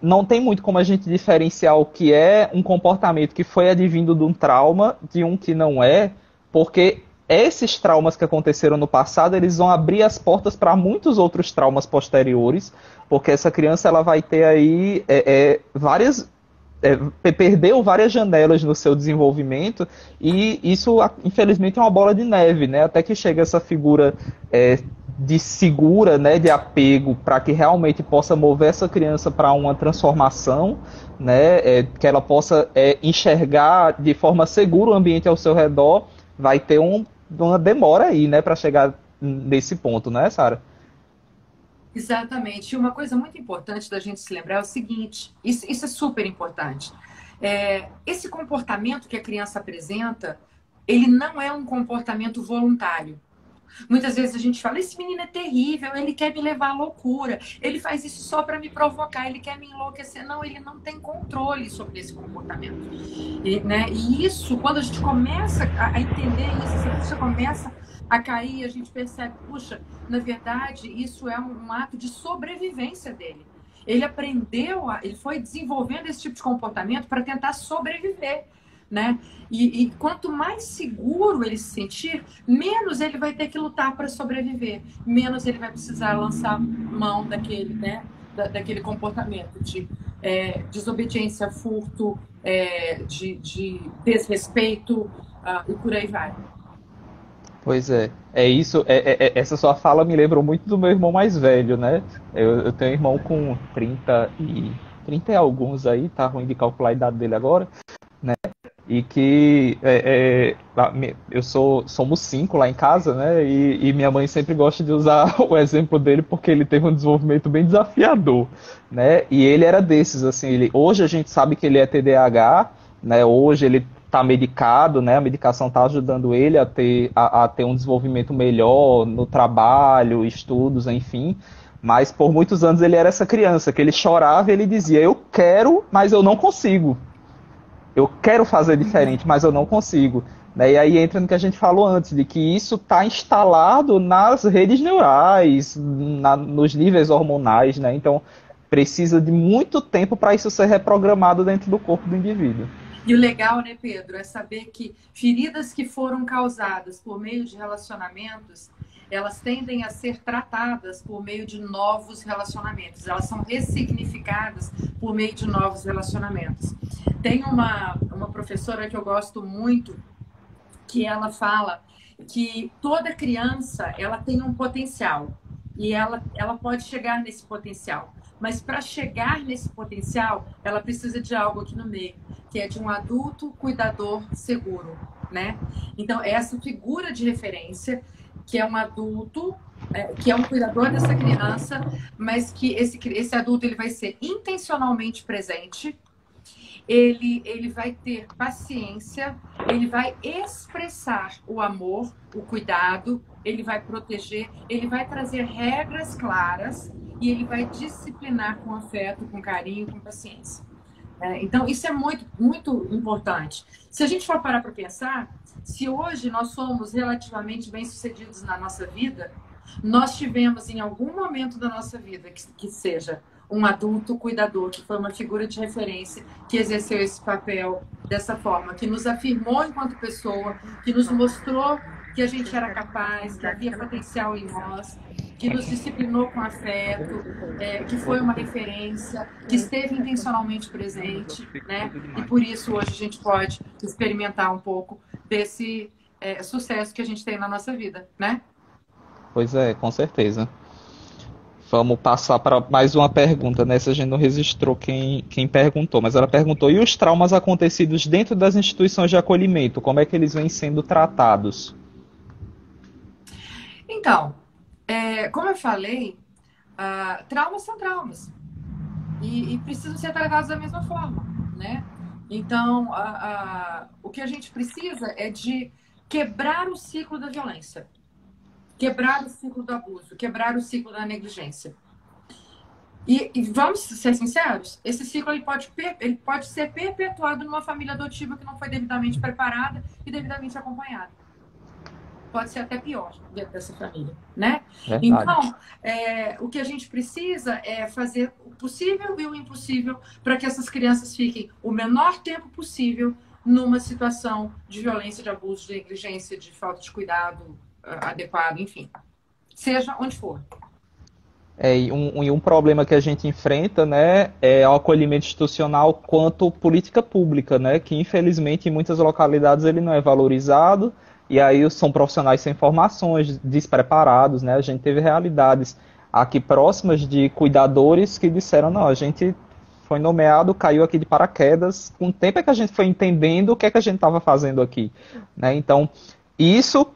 não tem muito como a gente diferenciar o que é um comportamento que foi advindo de um trauma de um que não é, porque esses traumas que aconteceram no passado, eles vão abrir as portas para muitos outros traumas posteriores, porque essa criança ela vai ter aí perdeu várias janelas no seu desenvolvimento e isso, infelizmente, é uma bola de neve, né? Até que chega essa figura de segura, né, de apego, para que realmente possa mover essa criança para uma transformação, né, que ela possa enxergar de forma segura o ambiente ao seu redor, vai ter uma demora aí, né, para chegar nesse ponto, né, Sara? Exatamente. E uma coisa muito importante da gente se lembrar é o seguinte: isso é super importante. Esse comportamento que a criança apresenta, ele não é um comportamento voluntário. Muitas vezes a gente fala: esse menino é terrível, ele quer me levar à loucura, ele faz isso só para me provocar, ele quer me enlouquecer. Não, ele não tem controle sobre esse comportamento. Né? E isso, quando a gente começa a entender isso, a gente começa a cair, a gente percebe, puxa, na verdade, isso é um ato de sobrevivência dele. Ele aprendeu, ele foi desenvolvendo esse tipo de comportamento para tentar sobreviver. Né? E quanto mais seguro ele se sentir, menos ele vai ter que lutar para sobreviver, menos ele vai precisar lançar mão daquele, né, daquele comportamento de desobediência, furto, de desrespeito, e por aí vai. Pois é isso. Essa sua fala me lembrou muito do meu irmão mais velho, né? Eu tenho um irmão com 30 e alguns aí, tá ruim de calcular a idade dele agora, né? E que somos 5 lá em casa, né? E minha mãe sempre gosta de usar o exemplo dele porque ele teve um desenvolvimento bem desafiador, né? E ele era desses, assim, hoje a gente sabe que ele é TDAH, né? Hoje ele está medicado, né? A medicação está ajudando ele a ter um desenvolvimento melhor no trabalho, estudos, enfim. Mas por muitos anos ele era essa criança que ele chorava e ele dizia: eu quero, mas eu não consigo. Eu quero fazer diferente, mas eu não consigo. Né? E aí entra no que a gente falou antes, de que isso está instalado nas redes neurais, nos níveis hormonais, né? Então precisa de muito tempo para isso ser reprogramado dentro do corpo do indivíduo. E o legal, né, Pedro, é saber que feridas que foram causadas por meio de relacionamentos, elas tendem a ser tratadas por meio de novos relacionamentos. Elas são ressignificadas por meio de novos relacionamentos. Tem uma professora que eu gosto muito, que ela fala que toda criança ela tem um potencial e ela pode chegar nesse potencial. Mas para chegar nesse potencial, ela precisa de algo aqui no meio, que é de um adulto cuidador seguro, né? Então, essa figura de referência, que é um adulto, que é um cuidador dessa criança, mas que esse adulto ele vai ser intencionalmente presente, ele vai ter paciência, ele vai expressar o amor, o cuidado, ele vai proteger, ele vai trazer regras claras e ele vai disciplinar com afeto, com carinho, com paciência. Então, isso é muito, muito importante. Se a gente for parar para pensar, se hoje nós somos relativamente bem-sucedidos na nossa vida, nós tivemos em algum momento da nossa vida que seja um adulto cuidador, que foi uma figura de referência, que exerceu esse papel dessa forma, que nos afirmou enquanto pessoa, que nos mostrou que a gente era capaz, que havia potencial em nós, que nos disciplinou com afeto, que foi uma referência, que esteve intencionalmente presente, né? E por isso hoje a gente pode experimentar um pouco desse sucesso que a gente tem na nossa vida, né? Pois é, com certeza. Vamos passar para mais uma pergunta, né? Essa a gente não registrou quem perguntou, mas ela perguntou: e os traumas acontecidos dentro das instituições de acolhimento, como é que eles vêm sendo tratados? Então, como eu falei, traumas são traumas e precisam ser tratados da mesma forma, né? Então, o que a gente precisa é de quebrar o ciclo da violência, quebrar o ciclo do abuso, quebrar o ciclo da negligência. E vamos ser sinceros, esse ciclo ele pode ser perpetuado numa família adotiva que não foi devidamente preparada e devidamente acompanhada. Pode ser até pior dentro dessa família, né? Verdade. Então, o que a gente precisa é fazer o possível e o impossível para que essas crianças fiquem o menor tempo possível numa situação de violência, de abuso, de negligência, de falta de cuidado adequado, enfim. Seja onde for. E um problema que a gente enfrenta, né, é o acolhimento institucional quanto política pública, né, que infelizmente em muitas localidades ele não é valorizado, e aí são profissionais sem formações, despreparados, né, a gente teve realidades aqui próximas de cuidadores que disseram: não, a gente foi nomeado, caiu aqui de paraquedas, com o tempo é que a gente foi entendendo o que é que a gente estava fazendo aqui, né, então isso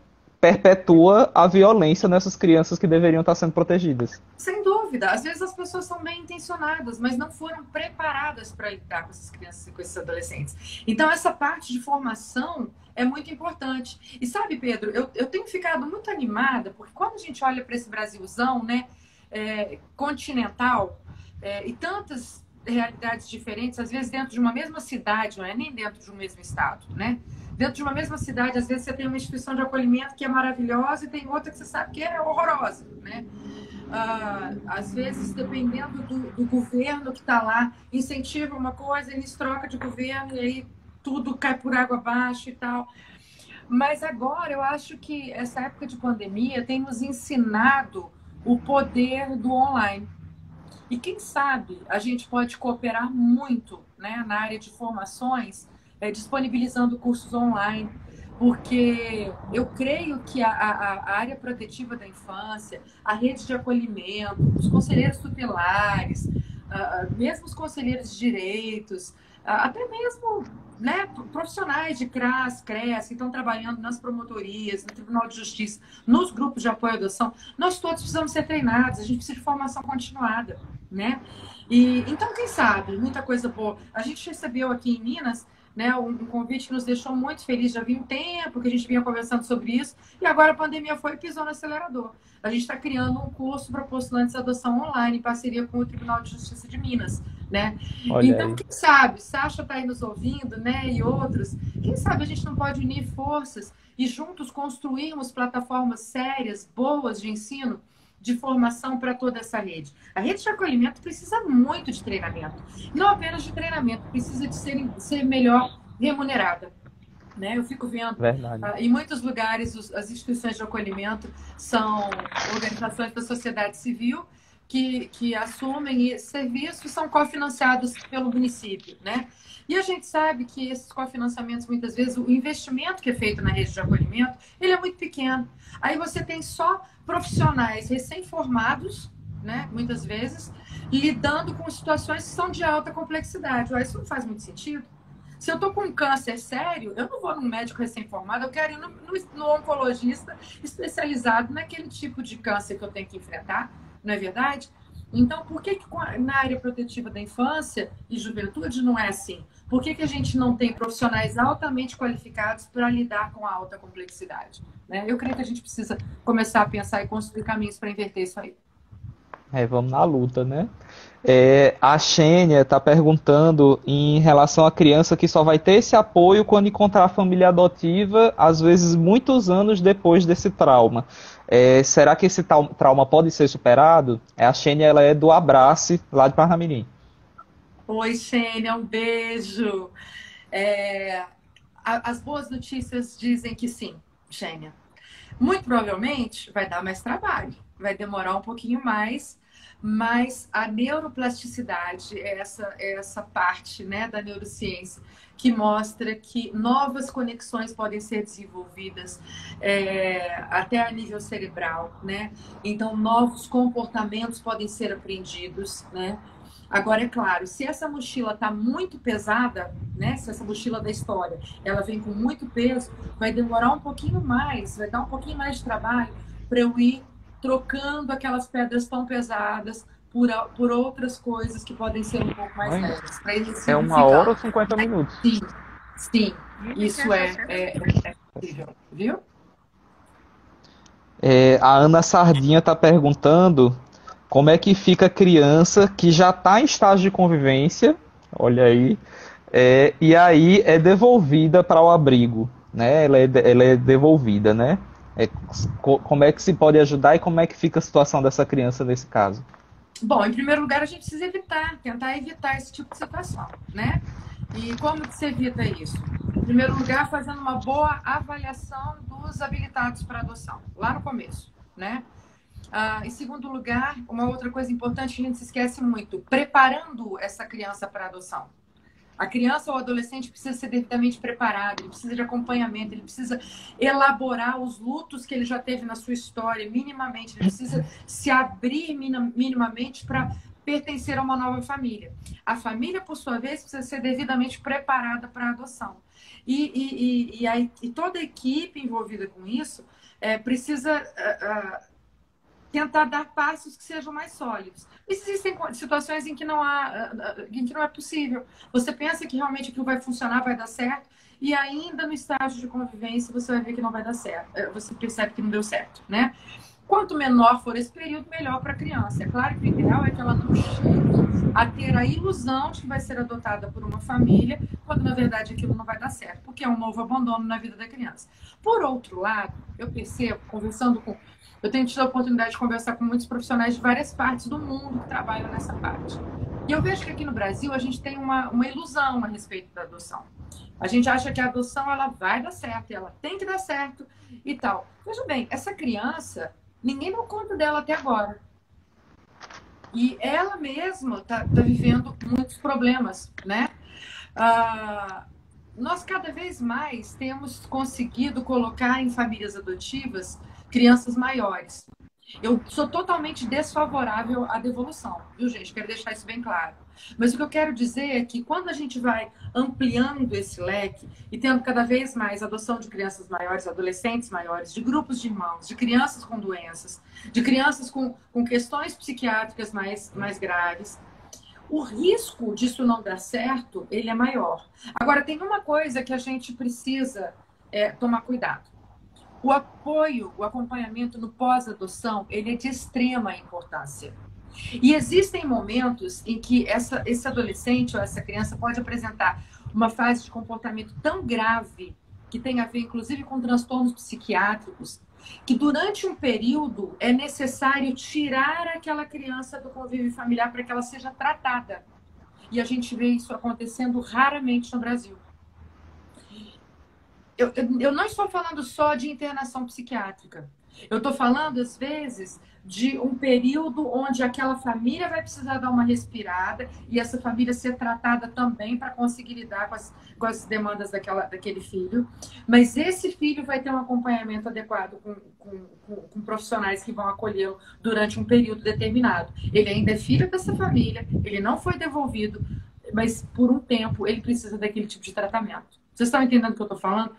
perpetua a violência nessas crianças que deveriam estar sendo protegidas. Sem dúvida. Às vezes as pessoas são bem intencionadas, mas não foram preparadas para lidar com essas crianças e com esses adolescentes. Então, essa parte de formação é muito importante. E sabe, Pedro, eu tenho ficado muito animada, porque quando a gente olha para esse Brasilzão, né, continental, e tantas realidades diferentes, às vezes dentro de uma mesma cidade, não é nem dentro de um mesmo estado, né? Dentro de uma mesma cidade, às vezes você tem uma instituição de acolhimento que é maravilhosa e tem outra que você sabe que é horrorosa, né? Às vezes, dependendo do governo que está lá, incentiva uma coisa, eles trocam de governo e aí tudo cai por água abaixo e tal. Mas agora eu acho que essa época de pandemia tem nos ensinado o poder do online. E quem sabe a gente pode cooperar muito, né, na área de formações, disponibilizando cursos online, porque eu creio que a área protetiva da infância, a rede de acolhimento, os conselheiros tutelares, mesmo os conselheiros de direitos, até mesmo, né, profissionais de CRAS, CRES, que estão trabalhando nas promotorias, no Tribunal de Justiça, nos grupos de apoio à adoção, nós todos precisamos ser treinados, a gente precisa de formação continuada, né? E então, quem sabe, muita coisa boa. A gente recebeu aqui em Minas, né, um convite que nos deixou muito felizes. Já havia um tempo que a gente vinha conversando sobre isso, e agora a pandemia foi e pisou no acelerador. A gente está criando um curso para postulantes de adoção online, em parceria com o Tribunal de Justiça de Minas, né? Então, quem sabe, Sasha está aí nos ouvindo, né, e outros, quem sabe a gente não pode unir forças e juntos construirmos plataformas sérias, boas de ensino, de formação para toda essa rede. A rede de acolhimento precisa muito de treinamento. Não apenas de treinamento, precisa de ser melhor remunerada. Né? Eu fico vendo, em muitos lugares, as instituições de acolhimento são organizações da sociedade civil que assumem serviços e são cofinanciados pelo município, né? E a gente sabe que esses cofinanciamentos, muitas vezes, o investimento que é feito na rede de acolhimento, ele é muito pequeno. Aí você tem só profissionais recém-formados, né, muitas vezes, lidando com situações que são de alta complexidade. Isso não faz muito sentido. Se eu estou com um câncer sério, eu não vou num médico recém-formado, eu quero ir no oncologista especializado naquele tipo de câncer que eu tenho que enfrentar, não é verdade? Então, por que na área protetiva da infância e juventude não é assim? Por que a gente não tem profissionais altamente qualificados para lidar com a alta complexidade? Né? Eu creio que a gente precisa começar a pensar e construir caminhos para inverter isso aí. Vamos na luta, né? A Xênia está perguntando em relação à criança que só vai ter esse apoio quando encontrar a família adotiva, às vezes muitos anos depois desse trauma. Será que esse trauma pode ser superado? A Xênia, ela é do Abrace, lá de Parnamirim. Oi, Xênia, um beijo. As boas notícias dizem que sim, Xênia. Muito provavelmente vai dar mais trabalho, vai demorar um pouquinho mais, mas a neuroplasticidade é essa parte, né, da neurociência que mostra que novas conexões podem ser desenvolvidas até a nível cerebral, né? Então, novos comportamentos podem ser aprendidos, né? Agora, é claro, se essa mochila está muito pesada, né? Se essa mochila da história, ela vem com muito peso, vai demorar um pouquinho mais, vai dar um pouquinho mais de trabalho para eu ir trocando aquelas pedras tão pesadas por outras coisas que podem ser um pouco mais leves. Para ele é 1h ou 50 minutos? Sim, sim. Isso é possível, viu? A Ana Sardinha está perguntando como é que fica a criança que já está em estágio de convivência, olha aí, e aí é devolvida para o abrigo, né? Ela é devolvida, né? Como é que se pode ajudar e como é que fica a situação dessa criança nesse caso? Bom, em primeiro lugar, a gente precisa tentar evitar esse tipo de situação, né? E como que se evita isso? Em primeiro lugar, fazendo uma boa avaliação dos habilitados para adoção, lá no começo, né? Em segundo lugar, uma outra coisa importante que a gente se esquece muito, preparando essa criança para adoção. A criança ou o adolescente precisa ser devidamente preparado, ele precisa de acompanhamento, ele precisa elaborar os lutos que ele já teve na sua história, minimamente. Ele precisa se abrir minimamente para pertencer a uma nova família. A família, por sua vez, precisa ser devidamente preparada para a adoção. E toda a equipe envolvida com isso precisa tentar dar passos que sejam mais sólidos. Existem situações em que não é possível. Você pensa que realmente aquilo vai funcionar, vai dar certo, e ainda no estágio de convivência você vai ver que não vai dar certo. Você percebe que não deu certo, né? Quanto menor for esse período, melhor para a criança. É claro que o ideal é que ela não chegue a ter a ilusão de que vai ser adotada por uma família, quando na verdade aquilo não vai dar certo, porque é um novo abandono na vida da criança. Por outro lado, eu percebo, eu tenho tido a oportunidade de conversar com muitos profissionais de várias partes do mundo que trabalham nessa parte. E eu vejo que aqui no Brasil a gente tem uma ilusão a respeito da adoção. A gente acha que a adoção ela vai dar certo, ela tem que dar certo e tal. Veja bem, essa criança, ninguém deu conta dela até agora. E ela mesma está vivendo muitos problemas, né? Nós cada vez mais temos conseguido colocar em famílias adotivas crianças maiores. Eu sou totalmente desfavorável à devolução, viu, gente? Quero deixar isso bem claro. Mas o que eu quero dizer é que quando a gente vai ampliando esse leque e tendo cada vez mais adoção de crianças maiores, adolescentes maiores, de grupos de irmãos, de crianças com doenças, de crianças com questões psiquiátricas mais graves, o risco disso não dar certo, ele é maior. Agora, tem uma coisa que a gente precisa tomar cuidado. O apoio, o acompanhamento no pós-adoção, ele é de extrema importância. E existem momentos em que esse adolescente ou essa criança pode apresentar uma fase de comportamento tão grave, que tem a ver, inclusive, com transtornos psiquiátricos, que durante um período é necessário tirar aquela criança do convívio familiar para que ela seja tratada. E a gente vê isso acontecendo raramente no Brasil. Eu não estou falando só de internação psiquiátrica. Eu estou falando, às vezes, de um período onde aquela família vai precisar dar uma respirada e essa família ser tratada também para conseguir lidar com as demandas daquele filho. Mas esse filho vai ter um acompanhamento adequado com profissionais que vão acolhê-lo durante um período determinado. Ele ainda é filho dessa família, ele não foi devolvido, mas por um tempo ele precisa daquele tipo de tratamento. Vocês estão entendendo o que eu estou falando?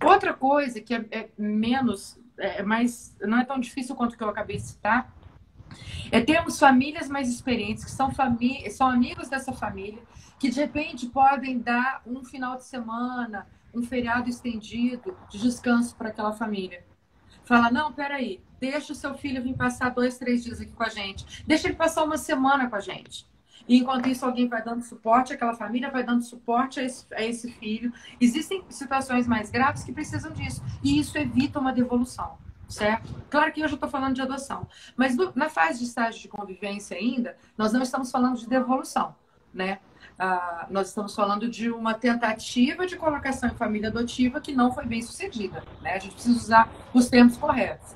Outra coisa que não é tão difícil quanto o que eu acabei de citar, termos famílias mais experientes, que são amigos dessa família, que de repente podem dar um final de semana, um feriado estendido de descanso para aquela família. Fala, não, peraí, deixa o seu filho vir passar 2, 3 dias aqui com a gente. Deixa ele passar uma semana com a gente. E enquanto isso, alguém vai dando suporte, aquela família vai dando suporte a esse filho. Existem situações mais graves que precisam disso. E isso evita uma devolução, certo? Claro que hoje eu estou falando de adoção. Mas na fase de estágio de convivência ainda, nós não estamos falando de devolução, né? Nós estamos falando de uma tentativa de colocação em família adotiva que não foi bem sucedida, né? A gente precisa usar os termos corretos.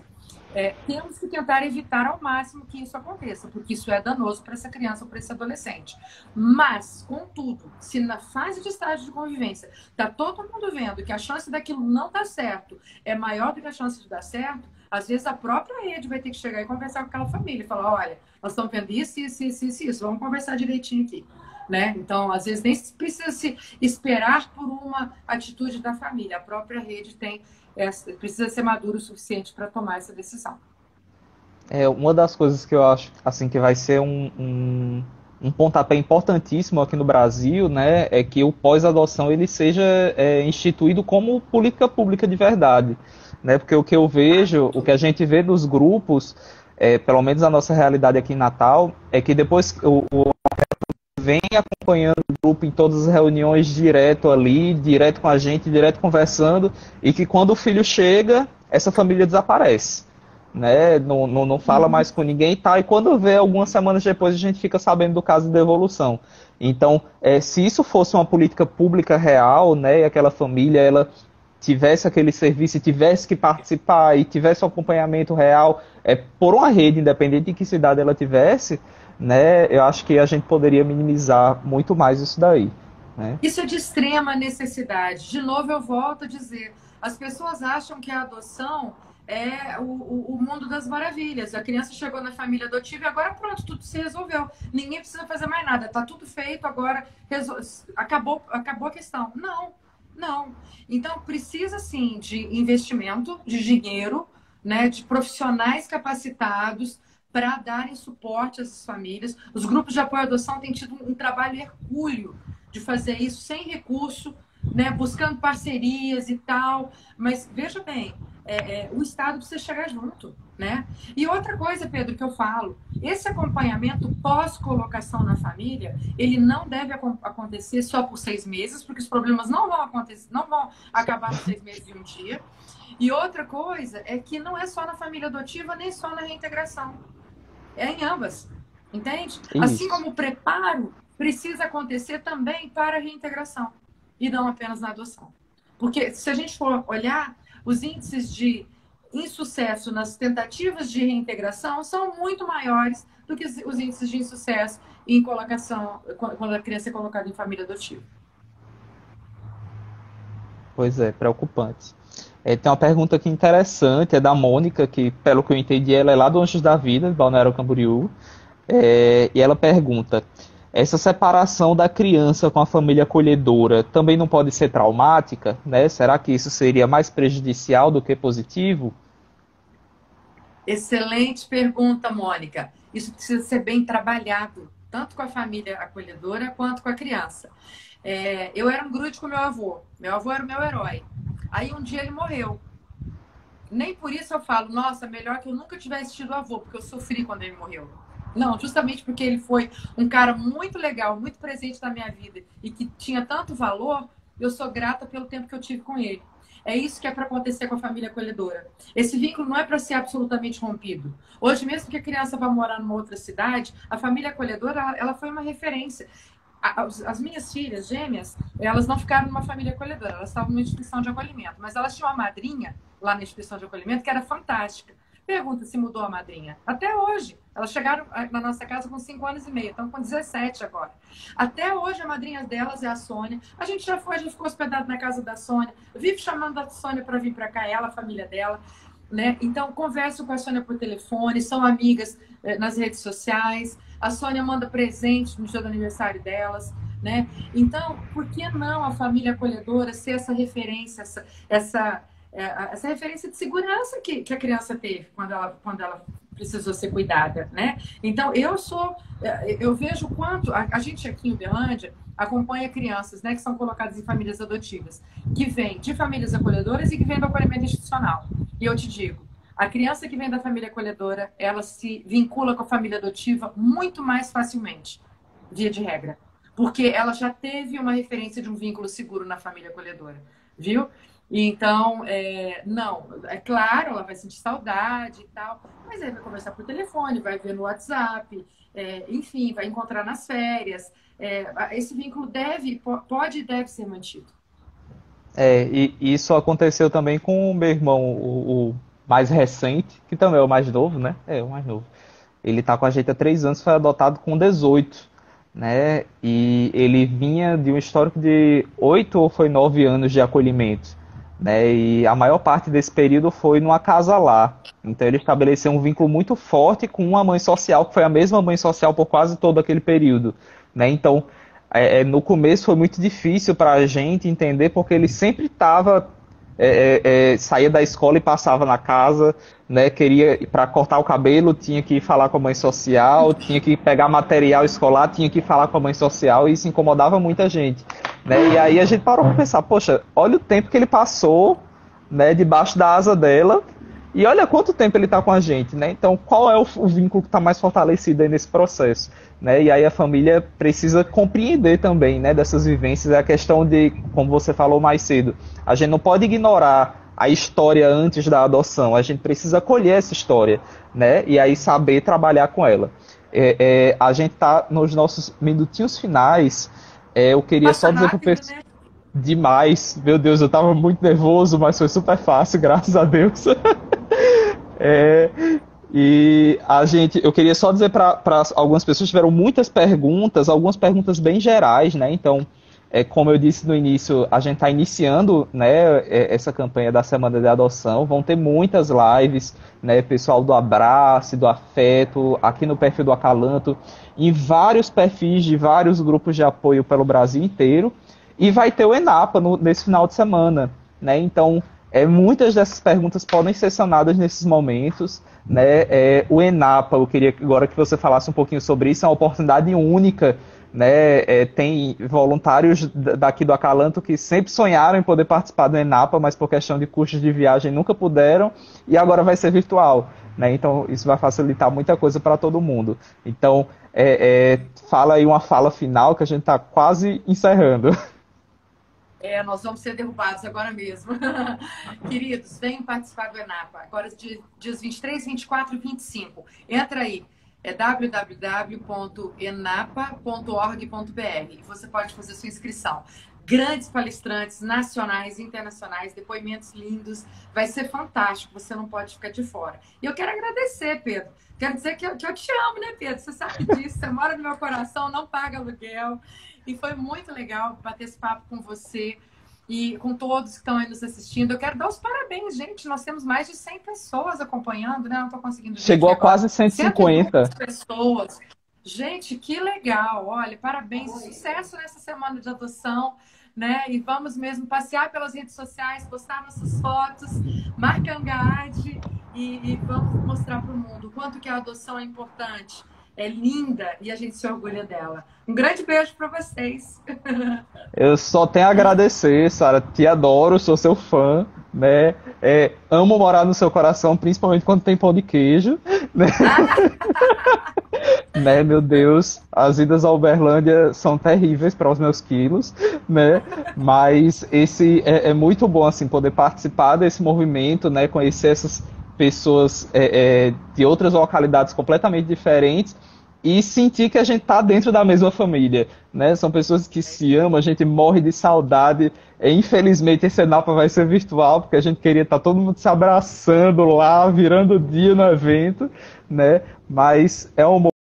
temos que tentar evitar ao máximo que isso aconteça, porque isso é danoso para essa criança ou para esse adolescente. Mas, contudo, se na fase de estágio de convivência está todo mundo vendo que a chance daquilo não dar certo é maior do que a chance de dar certo, às vezes a própria rede vai ter que chegar e conversar com aquela família e falar, olha, nós estamos vendo isso, vamos conversar direitinho aqui. Né? Então, às vezes, nem precisa se esperar por uma atitude da família. A própria rede precisa ser madura o suficiente para tomar essa decisão. Uma das coisas que eu acho assim que vai ser um pontapé importantíssimo aqui no Brasil, né, é que o pós-adoção ele seja instituído como política pública de verdade, né? Porque o que eu vejo, o que a gente vê nos grupos, pelo menos a nossa realidade aqui em Natal, é que depois vem acompanhando o grupo em todas as reuniões direto ali, direto com a gente, direto conversando, e que quando o filho chega, essa família desaparece. Né? Não fala mais com ninguém e tal, e quando vê, algumas semanas depois, a gente fica sabendo do caso de devolução. Então, se isso fosse uma política pública real, né, e aquela família, ela tivesse aquele serviço, tivesse que participar e tivesse um acompanhamento real por uma rede, independente de que cidade ela tivesse, né, eu acho que a gente poderia minimizar muito mais isso daí. Né? Isso é de extrema necessidade. De novo, eu volto a dizer, as pessoas acham que a adoção é o mundo das maravilhas. A criança chegou na família adotiva e agora pronto, tudo se resolveu. Ninguém precisa fazer mais nada, está tudo feito, agora acabou a questão. Não. Então, precisa sim de investimento, de dinheiro, né, de profissionais capacitados para darem suporte a essas famílias. Os grupos de apoio à adoção têm tido um trabalho hercúleo de fazer isso sem recurso, né, buscando parcerias e tal. Mas, veja bem, o Estado precisa chegar junto. Né? E outra coisa, Pedro, que eu falo, esse acompanhamento pós-colocação na família, ele não deve acontecer só por 6 meses, porque os problemas não vão acontecer, não vão acabar nos 6 meses de um dia. E outra coisa é que não é só na família adotiva, nem só na reintegração. É em ambas, entende? Isso. Assim como o preparo precisa acontecer também para a reintegração, e não apenas na adoção. Porque se a gente for olhar, os índices de insucesso nas tentativas de reintegração são muito maiores do que os índices de insucesso em colocação, quando a criança é colocada em família adotiva. Pois é, preocupante. Tem uma pergunta aqui interessante, é da Mônica, que pelo que eu entendi ela é lá do Anjos da Vida, de Balneário Camboriú, e ela pergunta, essa separação da criança com a família acolhedora também não pode ser traumática? Né? Será que isso seria mais prejudicial do que positivo? Excelente pergunta, Mônica. Isso precisa ser bem trabalhado, tanto com a família acolhedora quanto com a criança. Eu era um grude com meu avô. Meu avô era o meu herói. Aí um dia ele morreu. Nem por isso eu falo, nossa, melhor que eu nunca tivesse tido avô, porque eu sofri quando ele morreu. Não, justamente porque ele foi um cara muito legal, muito presente na minha vida e que tinha tanto valor, eu sou grata pelo tempo que eu tive com ele. É isso que é para acontecer com a família acolhedora. Esse vínculo não é para ser absolutamente rompido. Hoje, mesmo que a criança vá morar numa outra cidade, a família acolhedora, ela foi uma referência. As minhas filhas gêmeas, elas não ficaram numa família acolhedora, elas estavam numa instituição de acolhimento, mas elas tinham uma madrinha lá na instituição de acolhimento que era fantástica. Pergunta se mudou a madrinha. Até hoje. Elas chegaram na nossa casa com 5 anos e meio, estão com 17 agora. Até hoje a madrinha delas é a Sônia. A gente já ficou hospedado na casa da Sônia, vive chamando a Sônia para vir para cá, ela, a família dela. Né? Então, converso com a Sônia por telefone, são amigas nas redes sociais. A Sônia manda presente no dia do aniversário delas. Né? Então, por que não a família acolhedora ser essa referência, essa referência de segurança que a criança teve quando ela precisou ser cuidada, né? Então, eu vejo quanto a gente aqui em Uberlândia acompanha crianças, né, que são colocadas em famílias adotivas, que vêm de famílias acolhedoras e que vêm do acolhimento institucional. E eu te digo, a criança que vem da família acolhedora, ela se vincula com a família adotiva muito mais facilmente, via de regra, porque ela já teve uma referência de um vínculo seguro na família acolhedora, viu? Então, não, é claro, ela vai sentir saudade e tal, mas aí vai conversar por telefone, vai ver no WhatsApp, enfim, vai encontrar nas férias. Esse vínculo pode e deve ser mantido. E isso aconteceu também com o meu irmão, mais recente, que também é o mais novo, né? É, o mais novo. Ele está com a gente há 3 anos, foi adotado com 18, né? E ele vinha de um histórico de 8 ou foi 9 anos de acolhimento, né? E a maior parte desse período foi numa casa lá. Então ele estabeleceu um vínculo muito forte com uma mãe social, que foi a mesma mãe social por quase todo aquele período, né? Então, no começo foi muito difícil para a gente entender, porque ele sempre estava saía da escola e passava na casa, né? Queria para cortar o cabelo, tinha que falar com a mãe social, tinha que pegar material escolar, tinha que falar com a mãe social, e isso incomodava muita gente, né? E aí a gente parou para pensar, poxa, olha o tempo que ele passou, né, debaixo da asa dela, e olha quanto tempo ele está com a gente, né? Então, qual é o vínculo que está mais fortalecido aí nesse processo, né? E aí a família precisa compreender também, né, dessas vivências. É a questão de, como você falou mais cedo, a gente não pode ignorar a história antes da adoção. A gente precisa acolher essa história, né? E aí saber trabalhar com ela. A gente está nos nossos minutinhos finais. Eu queria Passa só dizer para o rápido, pessoal. né? Demais, meu Deus, eu tava muito nervoso, mas foi super fácil, graças a Deus. É, e eu queria só dizer para algumas pessoas que tiveram muitas perguntas, algumas perguntas bem gerais, né? Então, como eu disse no início, a gente está iniciando, né, essa campanha da Semana de Adoção. Vão ter muitas lives, né, pessoal do Abraço, do Afeto, aqui no perfil do Acalanto, em vários perfis de vários grupos de apoio pelo Brasil inteiro. E vai ter o ENAPA nesse final de semana, né? Então, muitas dessas perguntas podem ser sanadas nesses momentos, né? O ENAPA, eu queria agora que você falasse um pouquinho sobre isso, é uma oportunidade única, né? Tem voluntários daqui do Acalanto que sempre sonharam em poder participar do ENAPA, mas por questão de custos de viagem nunca puderam, e agora vai ser virtual, né? Então, isso vai facilitar muita coisa para todo mundo. Então, fala aí uma fala final que a gente está quase encerrando. Nós vamos ser derrubados agora mesmo. Queridos, venham participar do ENAPA. Agora, dias 23, 24 e 25. Entra aí. É www.enapa.org.br. Você pode fazer sua inscrição. Grandes palestrantes nacionais e internacionais, depoimentos lindos. Vai ser fantástico, você não pode ficar de fora. E eu quero agradecer, Pedro. Quero dizer que eu te amo, né, Pedro? Você sabe disso, você mora no meu coração, não paga aluguel. E foi muito legal bater esse papo com você e com todos que estão aí nos assistindo. Eu quero dar os parabéns, gente. Nós temos mais de 100 pessoas acompanhando, né? Não estou conseguindo ver Chegou aqui a agora. quase 150. 102 pessoas. Gente, que legal. Olha, parabéns. Sucesso nessa semana de adoção, né? E vamos mesmo passear pelas redes sociais, postar nossas fotos, marca Angad e vamos mostrar para o mundo o quanto que a adoção é importante. É linda e a gente se orgulha dela. Um grande beijo para vocês. Eu só tenho a agradecer, Sara. Te adoro, sou seu fã, né? Amo morar no seu coração, principalmente quando tem pão de queijo, né? Né, meu Deus, as idas à Uberlândia são terríveis para os meus quilos, né? Mas esse é muito bom assim poder participar desse movimento, né? Conhecer essas pessoas de outras localidades completamente diferentes e sentir que a gente tá dentro da mesma família, né? São pessoas que se amam, a gente morre de saudade. Infelizmente esse Enapa vai ser virtual, porque a gente queria estar todo mundo se abraçando lá, virando o dia no evento, né? Mas é um